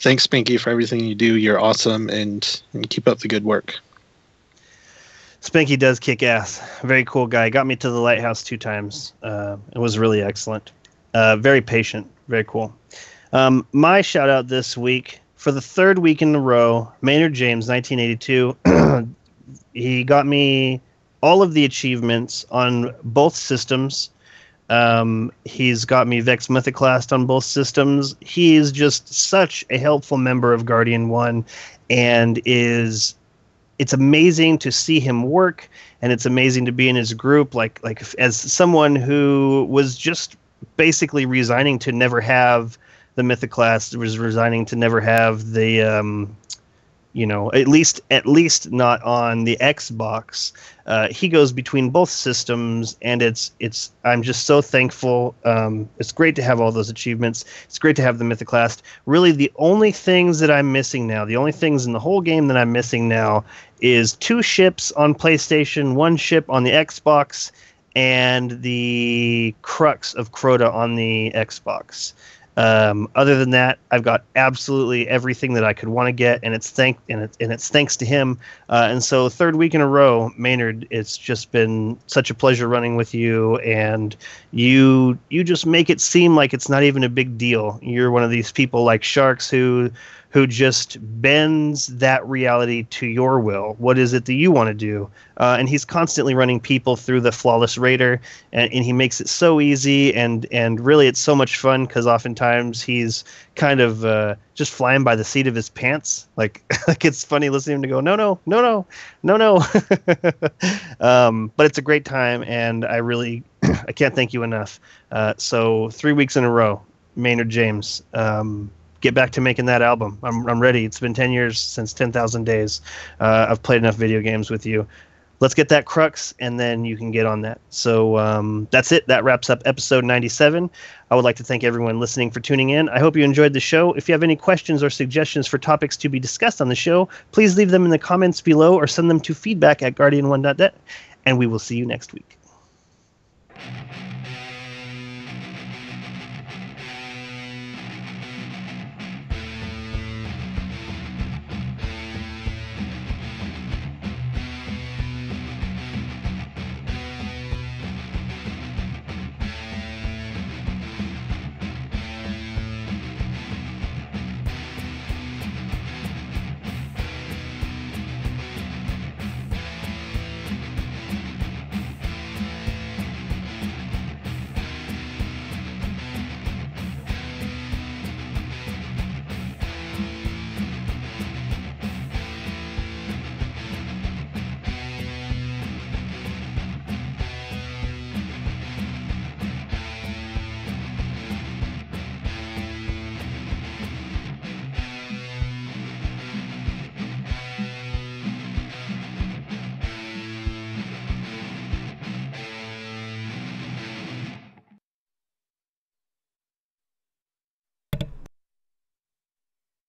thanks, Spanky, for everything you do. You're awesome, and keep up the good work. Spanky does kick ass. Very cool guy. Got me to the lighthouse 2 times. It was really excellent. Very patient. Very cool. My shout out this week, for the 3rd week in a row, Maynard James, 1982. He got me all of the achievements on both systems. He's got me Vex Mythoclast on both systems. He is just such a helpful member of Guardian 1, and it's amazing to see him work, and it's amazing to be in his group. Like as someone who was just basically resigning to never have the Mythoclast, was resigning to never have the at least not on the Xbox. He goes between both systems, and it's I'm just so thankful. It's great to have all those achievements. It's great to have the Mythoclast. Really, the only things that I'm missing now, the only things in the whole game that I'm missing now, is 2 ships on PlayStation, 1 ship on the Xbox, and the Crux of Crota on the Xbox. Other than that, I've got absolutely everything that I could want to get, and it's thanks to him. And so 3rd week in a row, Maynard, it's just been such a pleasure running with you, and you just make it seem like it's not even a big deal. You're one of these people like Sharks who just bends that reality to your will. What is it that you want to do? And he's constantly running people through the Flawless Raider, and he makes it so easy, and really it's so much fun, because oftentimes he's kind of just flying by the seat of his pants. Like it's funny listening to him to go, no. But it's a great time, and I can't thank you enough. So 3 weeks in a row, Maynard James. Get back to making that album. I'm ready. It's been 10 years since 10,000 days. I've played enough video games with you. Let's get that Crux, and then you can get on that. So that's it. That wraps up episode 97. I would like to thank everyone listening for tuning in. I hope you enjoyed the show. If you have any questions or suggestions for topics to be discussed on the show, please leave them in the comments below or send them to feedback@guardian1.net, and we will see you next week.